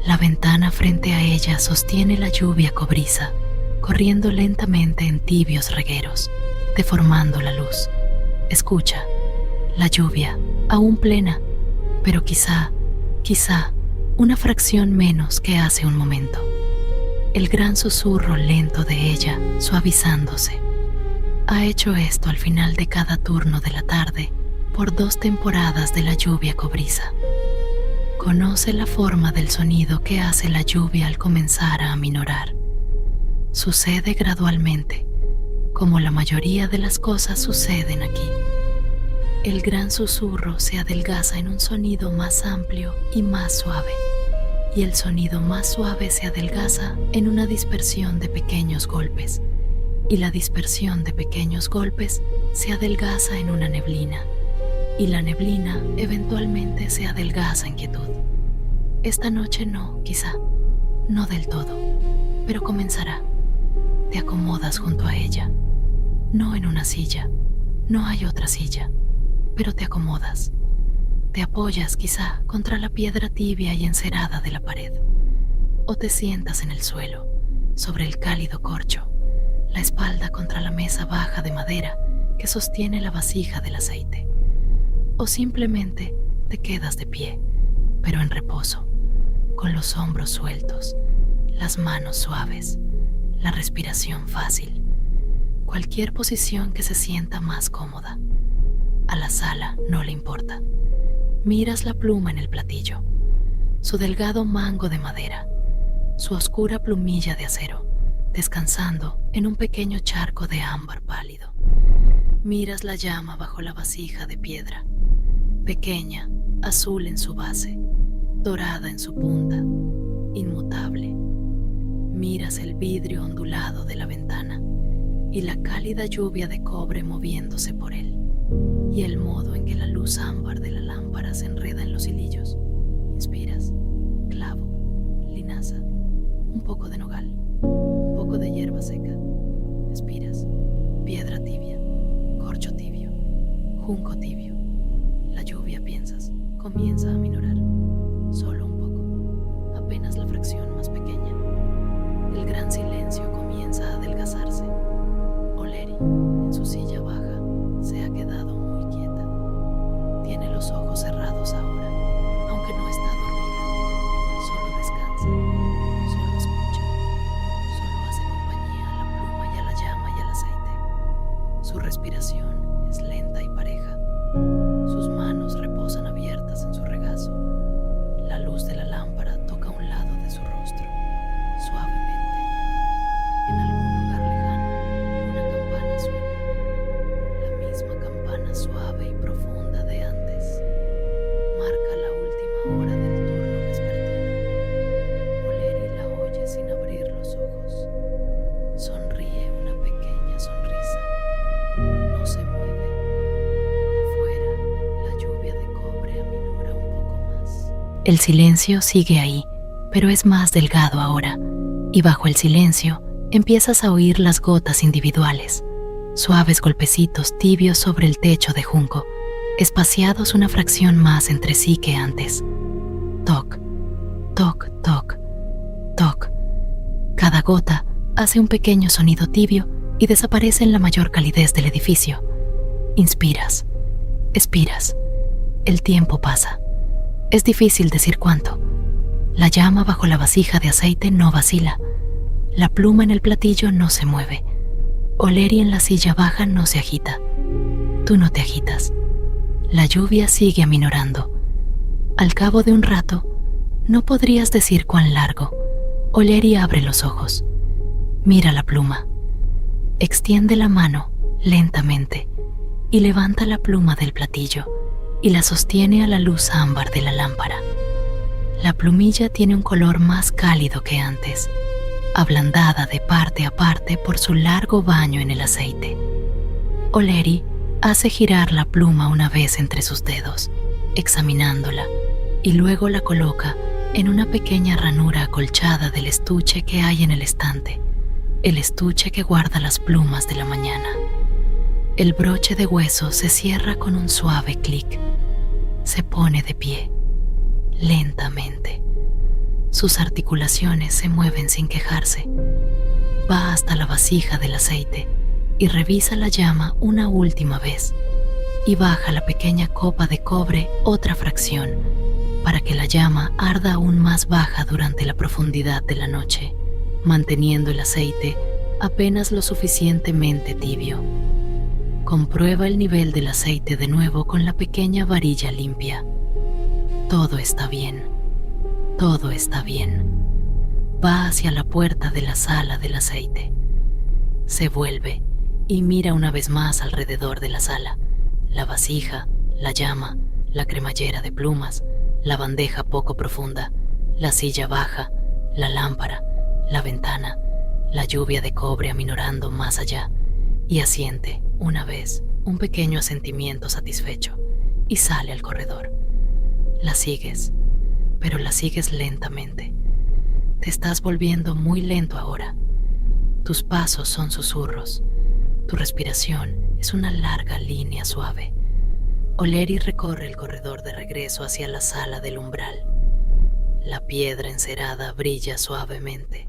La ventana frente a ella sostiene la lluvia cobriza, corriendo lentamente en tibios regueros, deformando la luz. Escucha, la lluvia, aún plena, pero quizá, una fracción menos que hace un momento. El gran susurro lento de ella, suavizándose. Ha hecho esto al final de cada turno de la tarde por 2 temporadas de la lluvia cobriza. Conoce la forma del sonido que hace la lluvia al comenzar a aminorar. Sucede gradualmente, como la mayoría de las cosas suceden aquí. El gran susurro se adelgaza en un sonido más amplio y más suave, y el sonido más suave se adelgaza en una dispersión de pequeños golpes, y la dispersión de pequeños golpes se adelgaza en una neblina, y la neblina eventualmente se adelgaza en quietud. Esta noche no, quizá, no del todo, pero comenzará. Te acomodas junto a ella, no en una silla, no hay otra silla, pero te acomodas. Te apoyas quizá contra la piedra tibia y encerada de la pared, o te sientas en el suelo, sobre el cálido corcho, la espalda contra la mesa baja de madera que sostiene la vasija del aceite, o simplemente te quedas de pie, pero en reposo, con los hombros sueltos, las manos suaves, la respiración fácil, cualquier posición que se sienta más cómoda. A la sala no le importa. Miras la pluma en el platillo, su delgado mango de madera, su oscura plumilla de acero, descansando en un pequeño charco de ámbar pálido. Miras la llama bajo la vasija de piedra, pequeña, azul en su base, dorada en su punta, inmutable. Miras el vidrio ondulado de la ventana y la cálida lluvia de cobre moviéndose por él, y el modo en que la luz ámbar de la lámpara se enreda en los hilillos. Inspiras clavo, linaza, un poco de nogal, un poco de hierba seca. Expiras piedra tibia, corcho tibio, junco tibio. La lluvia, piensas, comienza a minorar. Solo un poco, apenas la fracción más pequeña. El gran silencio comienza a adelgazarse. Oleri, en su silla baja, se ha quedado muy quieta. Tiene los ojos cerrados ahora, aunque no está dormida. Solo descansa, solo escucha, solo hace compañía a la pluma y a la llama y al aceite. Su respiración es lenta y pareja. Sus manos reposan abiertas en su regazo. La luz de la lámpara toca un lado de su rostro, suavemente. En algún lugar lejano, una campana suena. La misma campana suave y profunda de antes. Marca la última hora del turno vespertino. Oleri la oye sin abrir los ojos. Sonríe una pequeña sonrisa. No se mueve. Afuera, la lluvia de cobre aminora un poco más. El silencio sigue ahí, pero es más delgado ahora, y bajo el silencio empiezas a oír las gotas individuales, suaves golpecitos tibios sobre el techo de junco, espaciados una fracción más entre sí que antes. Toc, toc, toc, toc. Cada gota hace un pequeño sonido tibio y desaparece en la mayor calidez del edificio. Inspiras, expiras. El tiempo pasa. Es difícil decir cuánto. La llama bajo la vasija de aceite no vacila. La pluma en el platillo no se mueve. Oleri en la silla baja no se agita. Tú no te agitas. La lluvia sigue aminorando. Al cabo de un rato, no podrías decir cuán largo, Oleri abre los ojos. Mira la pluma. Extiende la mano lentamente y levanta la pluma del platillo y la sostiene a la luz ámbar de la lámpara. La plumilla tiene un color más cálido que antes, ablandada de parte a parte por su largo baño en el aceite. Oleri hace girar la pluma una vez entre sus dedos, examinándola, y luego la coloca en una pequeña ranura acolchada del estuche que hay en el estante, el estuche que guarda las plumas de la mañana. El broche de hueso se cierra con un suave clic. Se pone de pie, lentamente. Sus articulaciones se mueven sin quejarse. Va hasta la vasija del aceite y revisa la llama una última vez y baja la pequeña copa de cobre otra fracción para que la llama arda aún más baja durante la profundidad de la noche, manteniendo el aceite apenas lo suficientemente tibio. Comprueba el nivel del aceite de nuevo con la pequeña varilla limpia. Todo está bien. Todo está bien. Va hacia la puerta de la sala del aceite. Se vuelve y mira una vez más alrededor de la sala. La vasija, la llama, la cremallera de plumas, la bandeja poco profunda, la silla baja, la lámpara, la ventana, la lluvia de cobre aminorando más allá, y asiente, una vez, un pequeño asentimiento satisfecho, y sale al corredor. La sigues, pero la sigues lentamente. Te estás volviendo muy lento ahora. Tus pasos son susurros. Tu respiración es una larga línea suave. Oleri recorre el corredor de regreso hacia la sala del umbral. La piedra encerada brilla suavemente.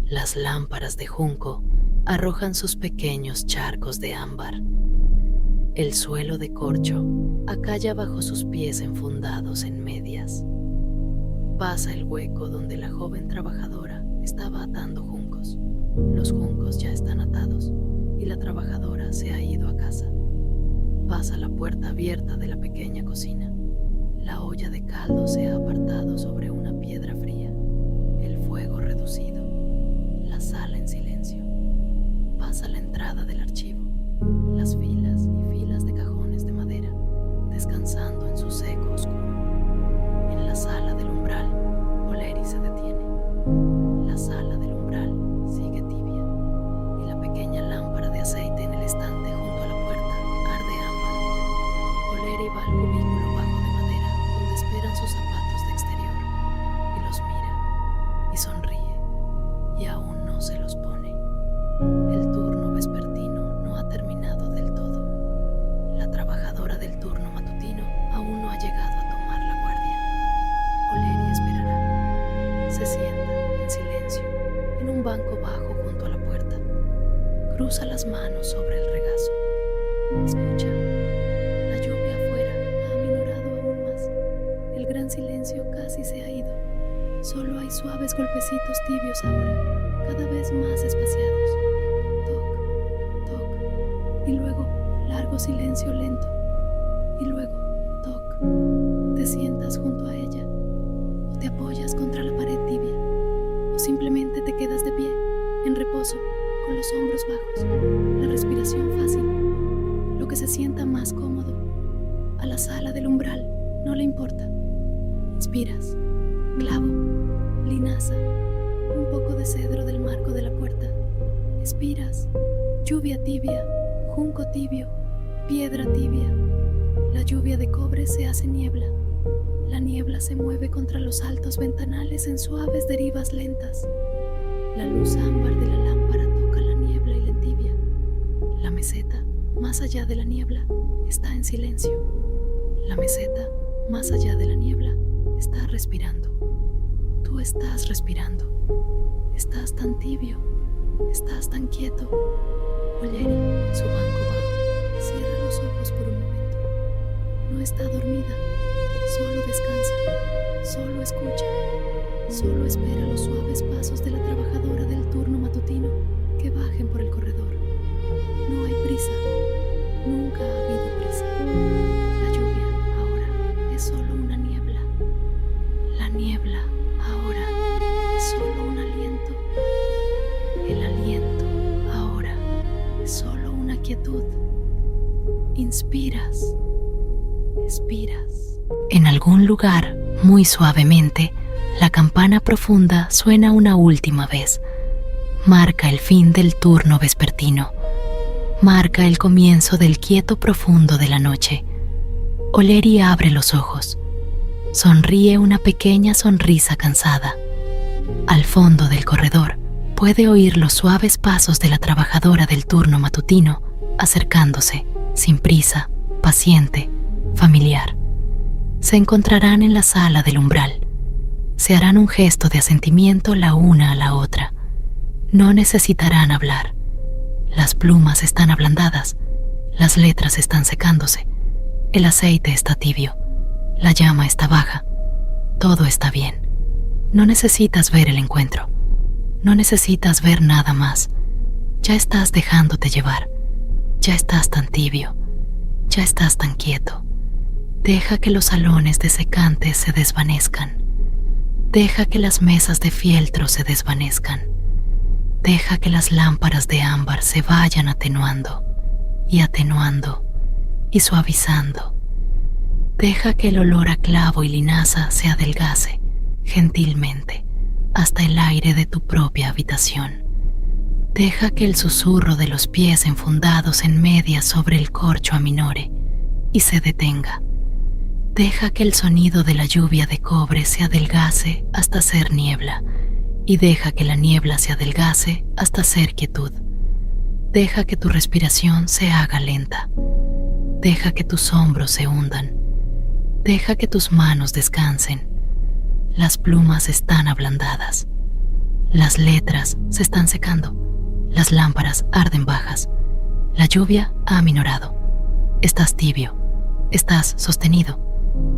Las lámparas de junco arrojan sus pequeños charcos de ámbar. El suelo de corcho acalla bajo sus pies enfundados en medias. Pasa el hueco donde la joven trabajadora estaba atando juncos. Los juncos ya están atados y la trabajadora se ha ido a casa. Pasa la puerta abierta de la pequeña cocina. La olla de caldo se ha apartado sobre una piedra fría. El fuego reducido. La sala en silencio. Pasa la entrada del archivo. Las filas y filas de cajones de madera, descansando en su seco oscuro. En la sala del umbral, Oleri se detiene. cruza las manos sobre el regazo. Escucha, la lluvia afuera ha aminorado aún más. El gran silencio casi se ha ido. Solo hay suaves golpecitos tibios ahora, cada vez más espaciados. Toc, toc, y luego largo silencio lento. Y luego, toc, te sientas junto a ella, o te apoyas contra la pared tibia, o simplemente te quedas de pie, en reposo, con los hombros bajos, la respiración fácil, lo que se sienta más cómodo. A la sala del umbral no le importa. Inspiras, clavo, linaza, un poco de cedro del marco de la puerta. Expiras, lluvia tibia, junco tibio, piedra tibia. La lluvia de cobre se hace niebla. La niebla se mueve contra los altos ventanales en suaves derivas lentas. La luz ámbar de la lámpara toca la niebla y la entibia. La meseta, más allá de la niebla, está en silencio. La meseta, más allá de la niebla, está respirando. Tú estás respirando. Estás tan tibio. Estás tan quieto. Oleri, en su banco bajo, cierra los ojos por un momento. No está dormida. Solo descansa. Solo escucha. Solo espera los suaves pasos de la trabajadora del turno matutino que bajen por el corredor. No hay prisa. Nunca ha habido prisa. La lluvia ahora es solo una niebla. La niebla ahora es solo un aliento. El aliento ahora es solo una quietud. Inspiras, expiras. En algún lugar, muy suavemente, la campana profunda suena una última vez. Marca el fin del turno vespertino. Marca el comienzo del quieto profundo de la noche. Oleri abre los ojos. Sonríe una pequeña sonrisa cansada. Al fondo del corredor puede oír los suaves pasos de la trabajadora del turno matutino acercándose, sin prisa, paciente, familiar. Se encontrarán en la sala del umbral. Se harán un gesto de asentimiento la una a la otra. No necesitarán hablar. Las plumas están ablandadas, las letras están secándose, el aceite está tibio, la llama está baja, todo está bien. No necesitas ver el encuentro, no necesitas ver nada más. Ya estás dejándote llevar, ya estás tan tibio, ya estás tan quieto. Deja que los salones de secantes se desvanezcan. Deja que las mesas de fieltro se desvanezcan. Deja que las lámparas de ámbar se vayan atenuando y suavizando. Deja que el olor a clavo y linaza se adelgace gentilmente hasta el aire de tu propia habitación. Deja que el susurro de los pies enfundados en medias sobre el corcho aminore y se detenga. Deja que el sonido de la lluvia de cobre se adelgace hasta ser niebla, y deja que la niebla se adelgace hasta ser quietud. Deja que tu respiración se haga lenta. Deja que tus hombros se hundan. Deja que tus manos descansen. Las plumas están ablandadas. Las letras se están secando. Las lámparas arden bajas. La lluvia ha aminorado. Estás tibio. Estás sostenido.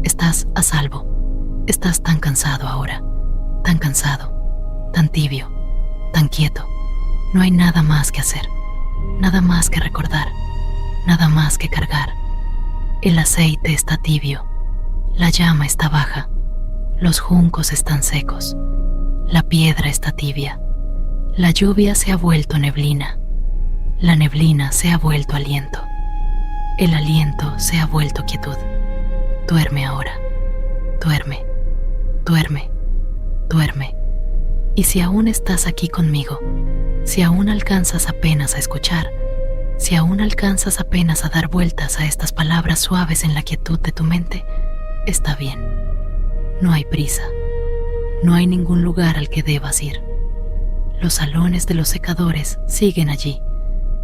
Estás a salvo. Estás tan cansado ahora. Tan cansado. Tan tibio, tan quieto. No hay nada más que hacer, nada más que recordar, nada más que cargar. El aceite está tibio, la llama está baja, los juncos están secos, la piedra está tibia, la lluvia se ha vuelto neblina, la neblina se ha vuelto aliento, el aliento se ha vuelto quietud. Duerme ahora, duerme, duerme, duerme. Y si aún estás aquí conmigo, si aún alcanzas apenas a escuchar, si aún alcanzas apenas a dar vueltas a estas palabras suaves en la quietud de tu mente, está bien. No hay prisa. No hay ningún lugar al que debas ir. Los salones de los secadores siguen allí,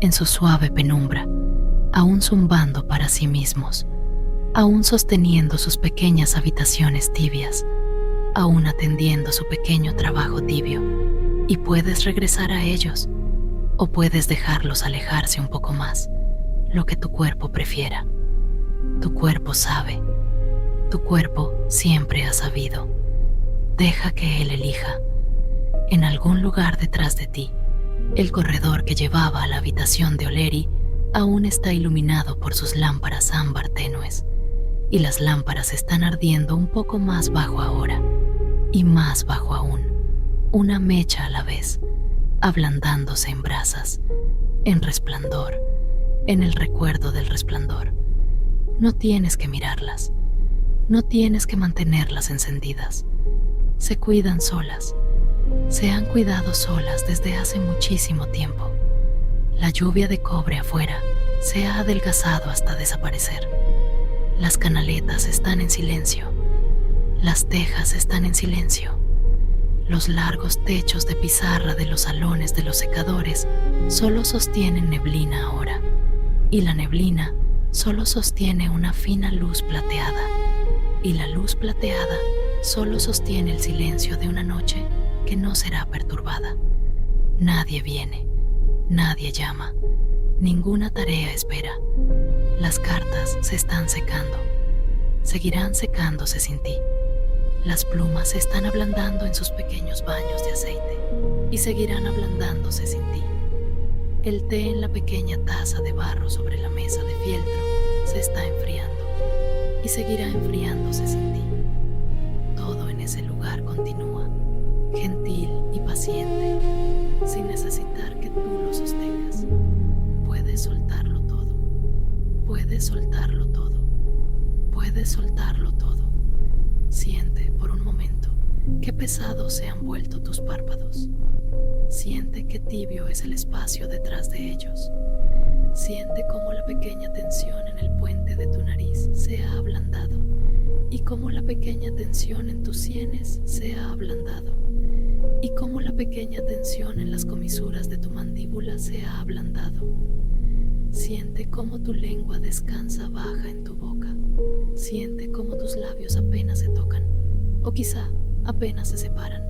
en su suave penumbra, aún zumbando para sí mismos, aún sosteniendo sus pequeñas habitaciones tibias, aún atendiendo su pequeño trabajo tibio, y puedes regresar a ellos. o puedes dejarlos alejarse un poco más, lo que tu cuerpo prefiera. Tu cuerpo sabe, tu cuerpo siempre ha sabido. Deja que él elija. En algún lugar detrás de ti, el corredor que llevaba a la habitación de Oleri aún está iluminado por sus lámparas ámbar tenues, y las lámparas están ardiendo un poco más bajo ahora, y más bajo aún, una mecha a la vez, ablandándose en brasas, en resplandor, en el recuerdo del resplandor. No tienes que mirarlas, no tienes que mantenerlas encendidas. Se cuidan solas, se han cuidado solas desde hace muchísimo tiempo. La lluvia de cobre afuera se ha adelgazado hasta desaparecer. Las canaletas están en silencio, las tejas están en silencio. Los largos techos de pizarra de los salones de los secadores solo sostienen neblina ahora, y la neblina solo sostiene una fina luz plateada, y la luz plateada solo sostiene el silencio de una noche que no será perturbada. Nadie viene, nadie llama, ninguna tarea espera. Las cartas se están secando, seguirán secándose sin ti. Las plumas se están ablandando en sus pequeños baños de aceite y seguirán ablandándose sin ti. El té en la pequeña taza de barro sobre la mesa de fieltro se está enfriando y seguirá enfriándose sin ti. Todo en ese lugar continúa, gentil y paciente, sin necesitar que tú lo sostengas. Puedes soltarlo todo, puedes soltarlo todo, puedes soltarlo todo. Siente por un momento qué pesados se han vuelto tus párpados. Siente qué tibio es el espacio detrás de ellos. Siente cómo la pequeña tensión en el puente de tu nariz se ha ablandado y cómo la pequeña tensión en tus sienes se ha ablandado y cómo la pequeña tensión en las comisuras de tu mandíbula se ha ablandado. Siente cómo tu lengua descansa baja en tu boca. Siente cómo tus labios apenas se tocan, o quizá apenas se separan.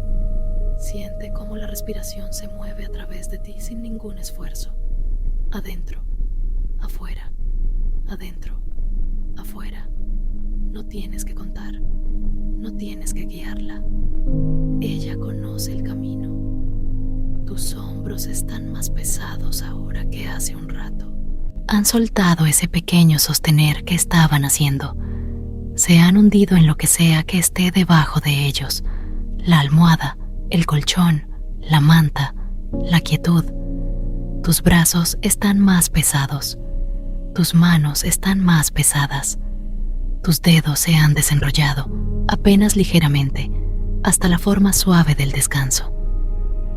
Siente cómo la respiración se mueve a través de ti sin ningún esfuerzo. Adentro, afuera, adentro, afuera. No tienes que contar, no tienes que guiarla. Ella conoce el camino. Tus hombros están más pesados ahora que hace un rato. Han soltado ese pequeño sostener que estaban haciendo. Se han hundido en lo que sea que esté debajo de ellos. La almohada, el colchón, la manta, la quietud. Tus brazos están más pesados. Tus manos están más pesadas. Tus dedos se han desenrollado, apenas ligeramente, hasta la forma suave del descanso.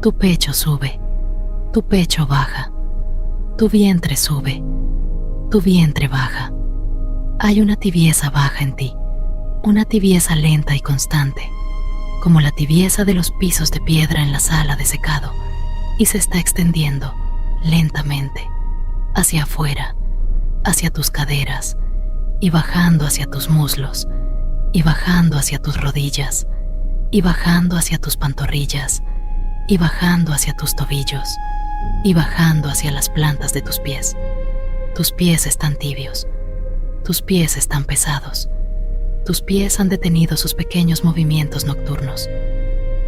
Tu pecho sube, tu pecho baja, tu vientre sube, tu vientre baja. Hay una tibieza baja en ti, una tibieza lenta y constante, como la tibieza de los pisos de piedra en la sala de secado, y se está extendiendo lentamente hacia afuera, hacia tus caderas, y bajando hacia tus muslos, y bajando hacia tus rodillas, y bajando hacia tus pantorrillas, y bajando hacia tus tobillos, y bajando hacia las plantas de tus pies. Tus pies están tibios, tus pies están pesados, tus pies han detenido sus pequeños movimientos nocturnos.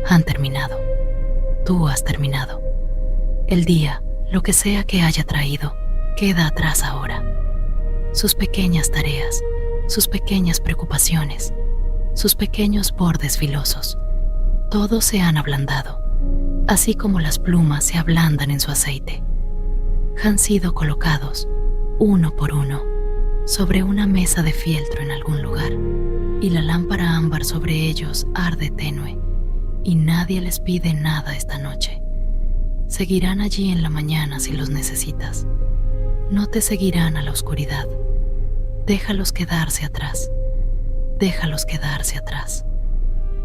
Han terminado, tú has terminado. El día, lo que sea que haya traído, queda atrás ahora. Sus pequeñas tareas, sus pequeñas preocupaciones, sus pequeños bordes filosos, todos se han ablandado, así como las plumas se ablandan en su aceite. Han sido colocados, uno por uno, sobre una mesa de fieltro en algún lugar, y la lámpara ámbar sobre ellos arde tenue, y nadie les pide nada esta noche. Seguirán allí en la mañana si los necesitas. No te seguirán a la oscuridad. Déjalos quedarse atrás. Déjalos quedarse atrás.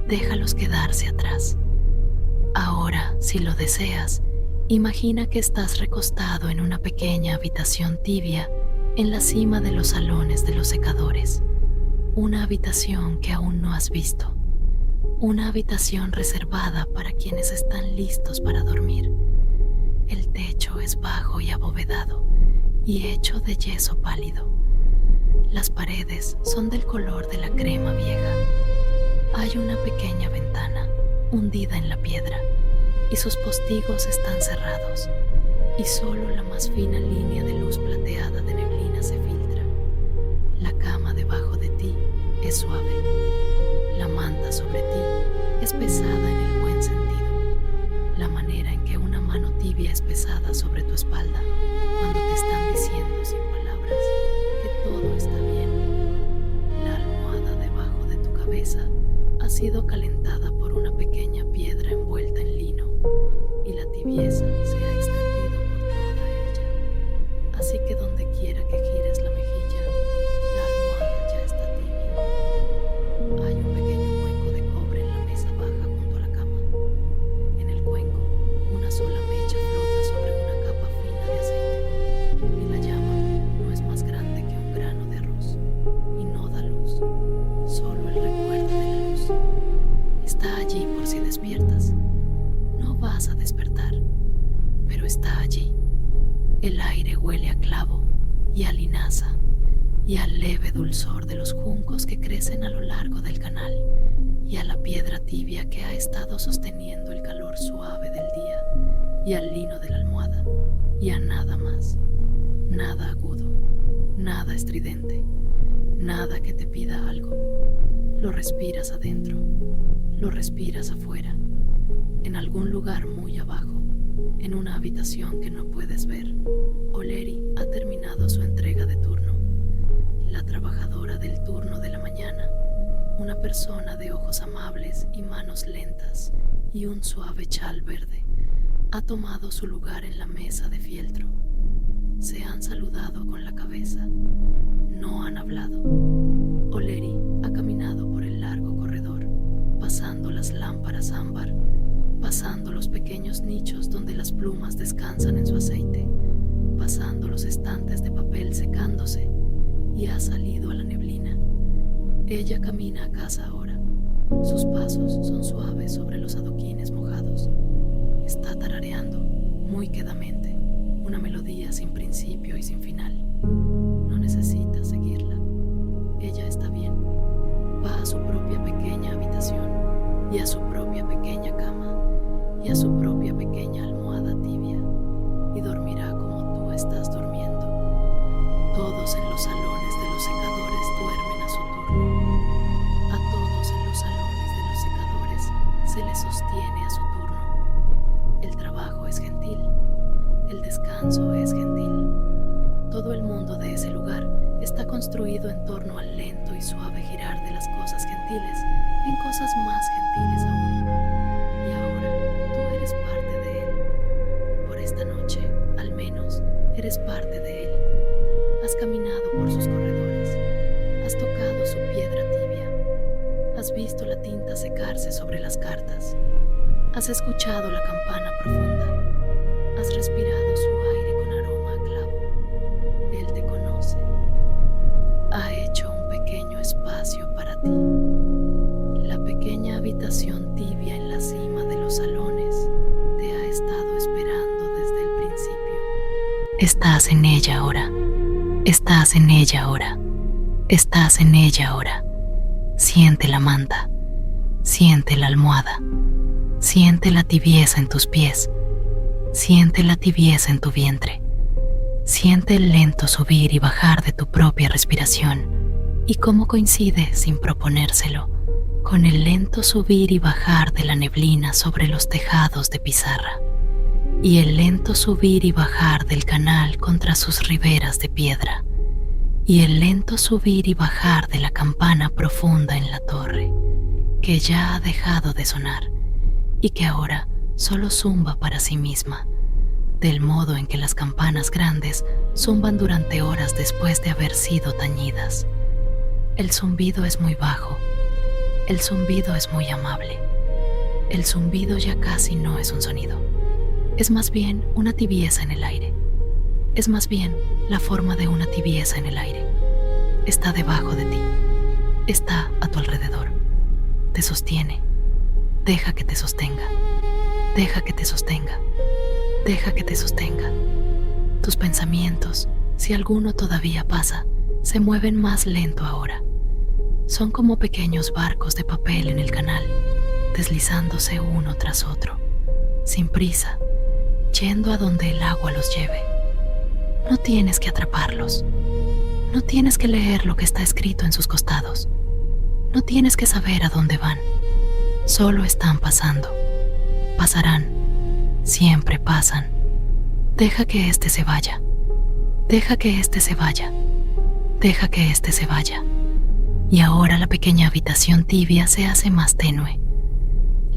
Déjalos quedarse atrás. Ahora, si lo deseas, imagina que estás recostado en una pequeña habitación tibia en la cima de los salones de los secadores. Una habitación que aún no has visto. Una habitación reservada para quienes están listos para dormir. El techo es bajo y abovedado y hecho de yeso pálido. Las paredes son del color de la crema vieja. Hay una pequeña ventana hundida en la piedra y sus postigos están cerrados y solo la más fina línea de luz plateada de neblina se filtra. La cama debajo de ti es suave. La manta sobre ti es pesada en el buen sentido. La manera en que una mano tibia es pesada sobre tu espalda cuando te están diciendo sin palabras que todo está bien. La almohada debajo de tu cabeza ha sido calentada por una pequeña piedra envuelta en lino y la tibieza se ha extendido por toda ella. Así que donde quiera que gires la mejilla, la almohada ya está tibia. Hay un pequeño cuenco de cobre en la mesa baja junto a la cama. En el cuenco, una sola mecha flota sobre una capa fina de aceite y la llama no es más grande que un grano de arroz y no da luz, solo el recuerdo de la luz. Está allí por si despiertas. No vas a despertar, pero está allí. El aire huele a clavo y a linaza y al leve dulzor de los juncos que crecen a lo largo del canal y a la piedra tibia que ha estado sosteniendo el calor suave del día y al lino de la almohada y a nada más. Nada agudo, nada estridente, nada que te pida algo. Lo respiras adentro, lo respiras afuera, en algún lugar muy abajo, en una habitación que no puedes ver. Oleri ha terminado su entrega de turno. La trabajadora del turno de la mañana, una persona de ojos amables y manos lentas y un suave chal verde, ha tomado su lugar en la mesa de fieltro. Se han saludado con la cabeza. No han hablado. Oleri ha caminado por el largo corredor, pasando las lámparas ámbar, pasando los pequeños nichos donde las plumas descansan en su aceite, pasando los estantes de papel secándose, y ha salido a la neblina. Ella camina a casa ahora. Sus pasos son suaves sobre los adoquines mojados. Está tarareando, muy quedamente, una melodía sin principio y sin final. No necesita seguirla. Ella está bien. Va a su propia pequeña habitación y a su propia pequeña cama y a su propia pequeña almohada tibia y dormirá como tú estás durmiendo. Todos en los salones de los secadores duermen a su turno. A todos en los salones de los secadores se les sostiene a su turno. El trabajo es gentil. El descanso es gentil. Todo el mundo de ese lugar está construido en torno al lento y suave girar de las cosas gentiles en cosas más gentiles aún. Y ahora tú eres parte de él. Por esta noche, al menos, eres parte de él. Has caminado por sus corredores. Has tocado su piedra tibia. Has visto la tinta secarse sobre las cartas. Has escuchado la campana profunda. Has respirado su aire con aroma a clavo. Él te conoce. Ha hecho un pequeño espacio para ti. La pequeña habitación tibia en la cima de los salones te ha estado esperando desde el principio. Estás en ella ahora. Estás en ella ahora. Estás en ella ahora. Siente la manta. Siente la almohada. Siente la tibieza en tus pies. Siente la tibieza en tu vientre. Siente el lento subir y bajar de tu propia respiración y cómo coincide, sin proponérselo, con el lento subir y bajar de la neblina sobre los tejados de pizarra y el lento subir y bajar del canal contra sus riberas de piedra y el lento subir y bajar de la campana profunda en la torre, que ya ha dejado de sonar y que ahora solo zumba para sí misma, del modo en que las campanas grandes zumban durante horas después de haber sido tañidas. El zumbido es muy bajo, el zumbido es muy amable, el zumbido ya casi no es un sonido, es más bien una tibieza en el aire, es más bien la forma de una tibieza en el aire. Está debajo de ti, está a tu alrededor, te sostiene, deja que te sostenga, deja que te sostenga. deja que te sostenga. Tus pensamientos, si alguno todavía pasa, se mueven más lento ahora. Son como pequeños barcos de papel en el canal, deslizándose uno tras otro, sin prisa, yendo a donde el agua los lleve. No tienes que atraparlos. No tienes que leer lo que está escrito en sus costados. No tienes que saber a dónde van. Solo están pasando. Pasarán. Siempre pasan. Deja que éste se vaya. Deja que éste se vaya. Deja que éste se vaya. Y ahora la pequeña habitación tibia se hace más tenue.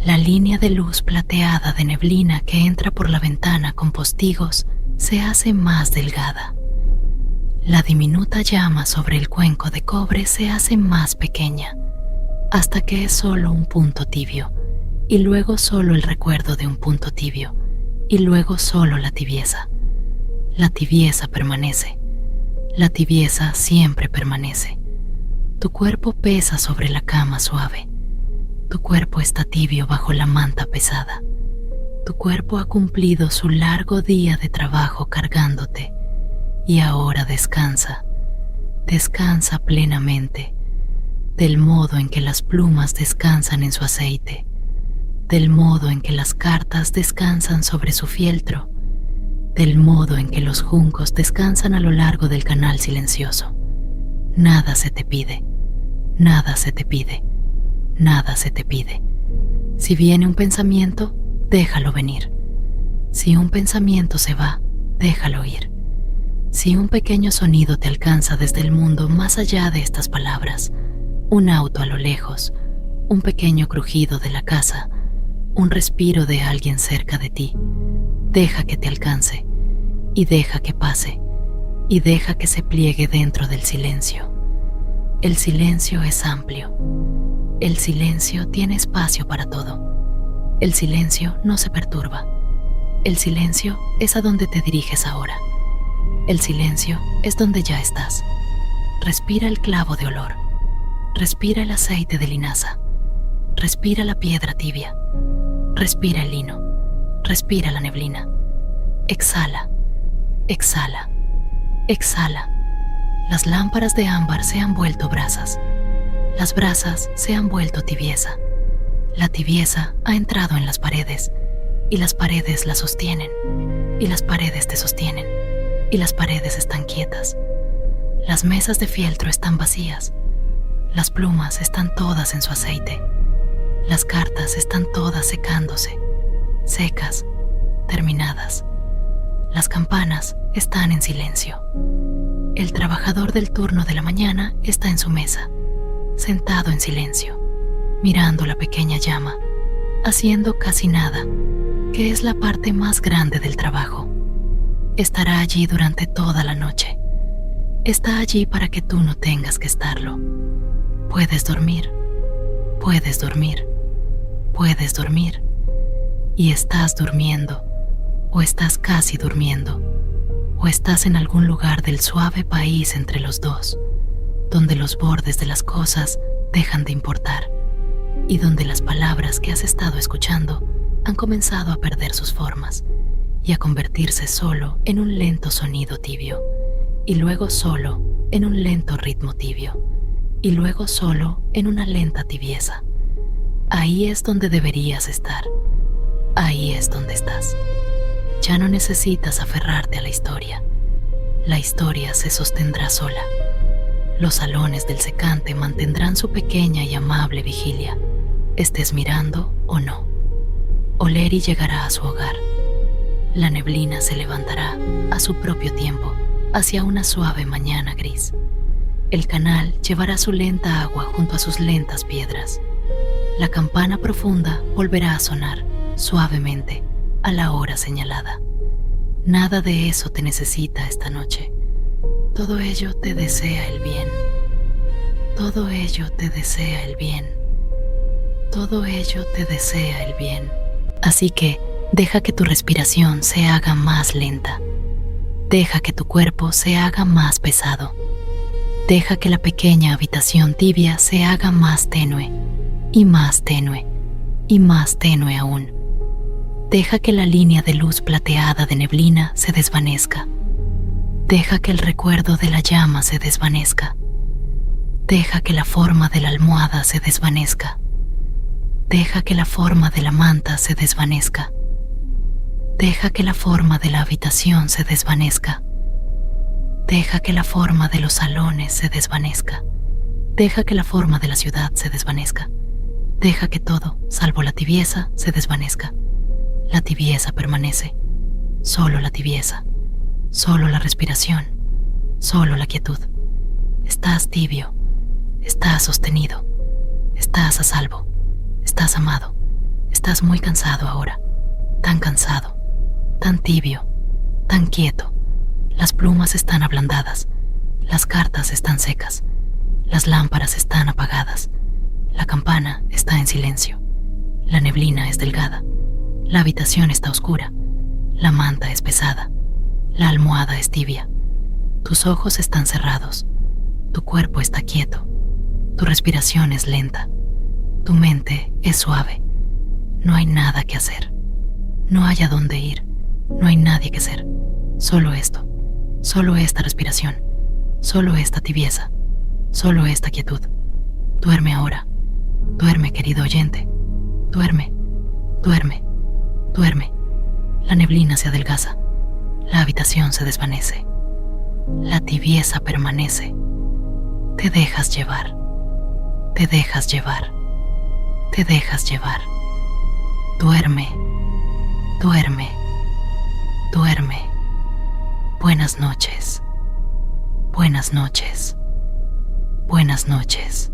La línea de luz plateada de neblina que entra por la ventana con postigos se hace más delgada. La diminuta llama sobre el cuenco de cobre se hace más pequeña, hasta que es solo un punto tibio, y luego solo el recuerdo de un punto tibio, y luego solo la tibieza. La tibieza permanece. La tibieza siempre permanece. Tu cuerpo pesa sobre la cama suave. Tu cuerpo está tibio bajo la manta pesada. Tu cuerpo ha cumplido su largo día de trabajo cargándote y ahora descansa. Descansa plenamente, del modo en que las plumas descansan en su aceite, del modo en que las cartas descansan sobre su fieltro, del modo en que los juncos descansan a lo largo del canal silencioso. Nada se te pide, nada se te pide, nada se te pide. Si viene un pensamiento, déjalo venir. Si un pensamiento se va, déjalo ir. Si un pequeño sonido te alcanza desde el mundo más allá de estas palabras, un auto a lo lejos, un pequeño crujido de la casa, un respiro de alguien cerca de ti, deja que te alcance y deja que pase y deja que se pliegue dentro del silencio. El silencio es amplio. El silencio tiene espacio para todo. El silencio no se perturba. El silencio es a donde te diriges ahora. El silencio es donde ya estás. Respira el clavo de olor. Respira el aceite de linaza. Respira la piedra tibia. Respira el lino. Respira la neblina. Exhala. Exhala. Exhala. Las lámparas de ámbar se han vuelto brasas. Las brasas se han vuelto tibieza. La tibieza ha entrado en las paredes y las paredes la sostienen y las paredes te sostienen y las paredes están quietas. Las mesas de fieltro están vacías. Las plumas están todas en su aceite. Las cartas están todas secándose, secas, terminadas. Las campanas están en silencio. El trabajador del turno de la mañana está en su mesa, sentado en silencio, mirando la pequeña llama, haciendo casi nada, que es la parte más grande del trabajo. Estará allí durante toda la noche. Está allí para que tú no tengas que estarlo. Puedes dormir, puedes dormir, puedes dormir. Y estás durmiendo, o estás casi durmiendo, o estás en algún lugar del suave país entre los dos, donde los bordes de las cosas dejan de importar y donde las palabras que has estado escuchando han comenzado a perder sus formas y a convertirse solo en un lento sonido tibio, y luego solo en un lento ritmo tibio, y luego solo en una lenta tibieza. Ahí es donde deberías estar. Ahí es donde estás. Ya no necesitas aferrarte a la historia. La historia se sostendrá sola. Los salones del secante mantendrán su pequeña y amable vigilia, estés mirando o no. Oleri llegará a su hogar. La neblina se levantará a su propio tiempo hacia una suave mañana gris. El canal llevará su lenta agua junto a sus lentas piedras. La campana profunda volverá a sonar suavemente a la hora señalada. Nada de eso te necesita esta noche. Todo ello te desea el bien. Todo ello te desea el bien. Todo ello te desea el bien. Así que deja que tu respiración se haga más lenta. Deja que tu cuerpo se haga más pesado. Deja que la pequeña habitación tibia se haga más tenue, y más tenue, y más tenue aún. Deja que la línea de luz plateada de neblina se desvanezca. Deja que el recuerdo de la llama se desvanezca. Deja que la forma de la almohada se desvanezca. Deja que la forma de la manta se desvanezca. Deja que la forma de la habitación se desvanezca. Deja que la forma de los salones se desvanezca. Deja que la forma de la ciudad se desvanezca. Deja que todo, salvo la tibieza, se desvanezca. La tibieza permanece. Solo la tibieza. Solo la respiración. Solo la quietud. Estás tibio. Estás sostenido. Estás a salvo. Estás amado. Estás muy cansado ahora. Tan cansado. Tan tibio. Tan quieto. Las plumas están ablandadas. Las cartas están secas. Las lámparas están apagadas. La campana está en silencio. La neblina es delgada. La habitación está oscura. La manta es pesada. La almohada es tibia. Tus ojos están cerrados. Tu cuerpo está quieto. Tu respiración es lenta. Tu mente es suave. No hay nada que hacer. No hay a dónde ir. No hay nadie que ser. Solo esto. Solo esta respiración. Solo esta tibieza. Solo esta quietud. Duerme ahora. Duerme, querido oyente. Duerme. Duerme. Duerme. La neblina se adelgaza. La habitación se desvanece. La tibieza permanece. Te dejas llevar. Te dejas llevar. Te dejas llevar. Duerme. Duerme. Duerme. Buenas noches. Buenas noches. Buenas noches.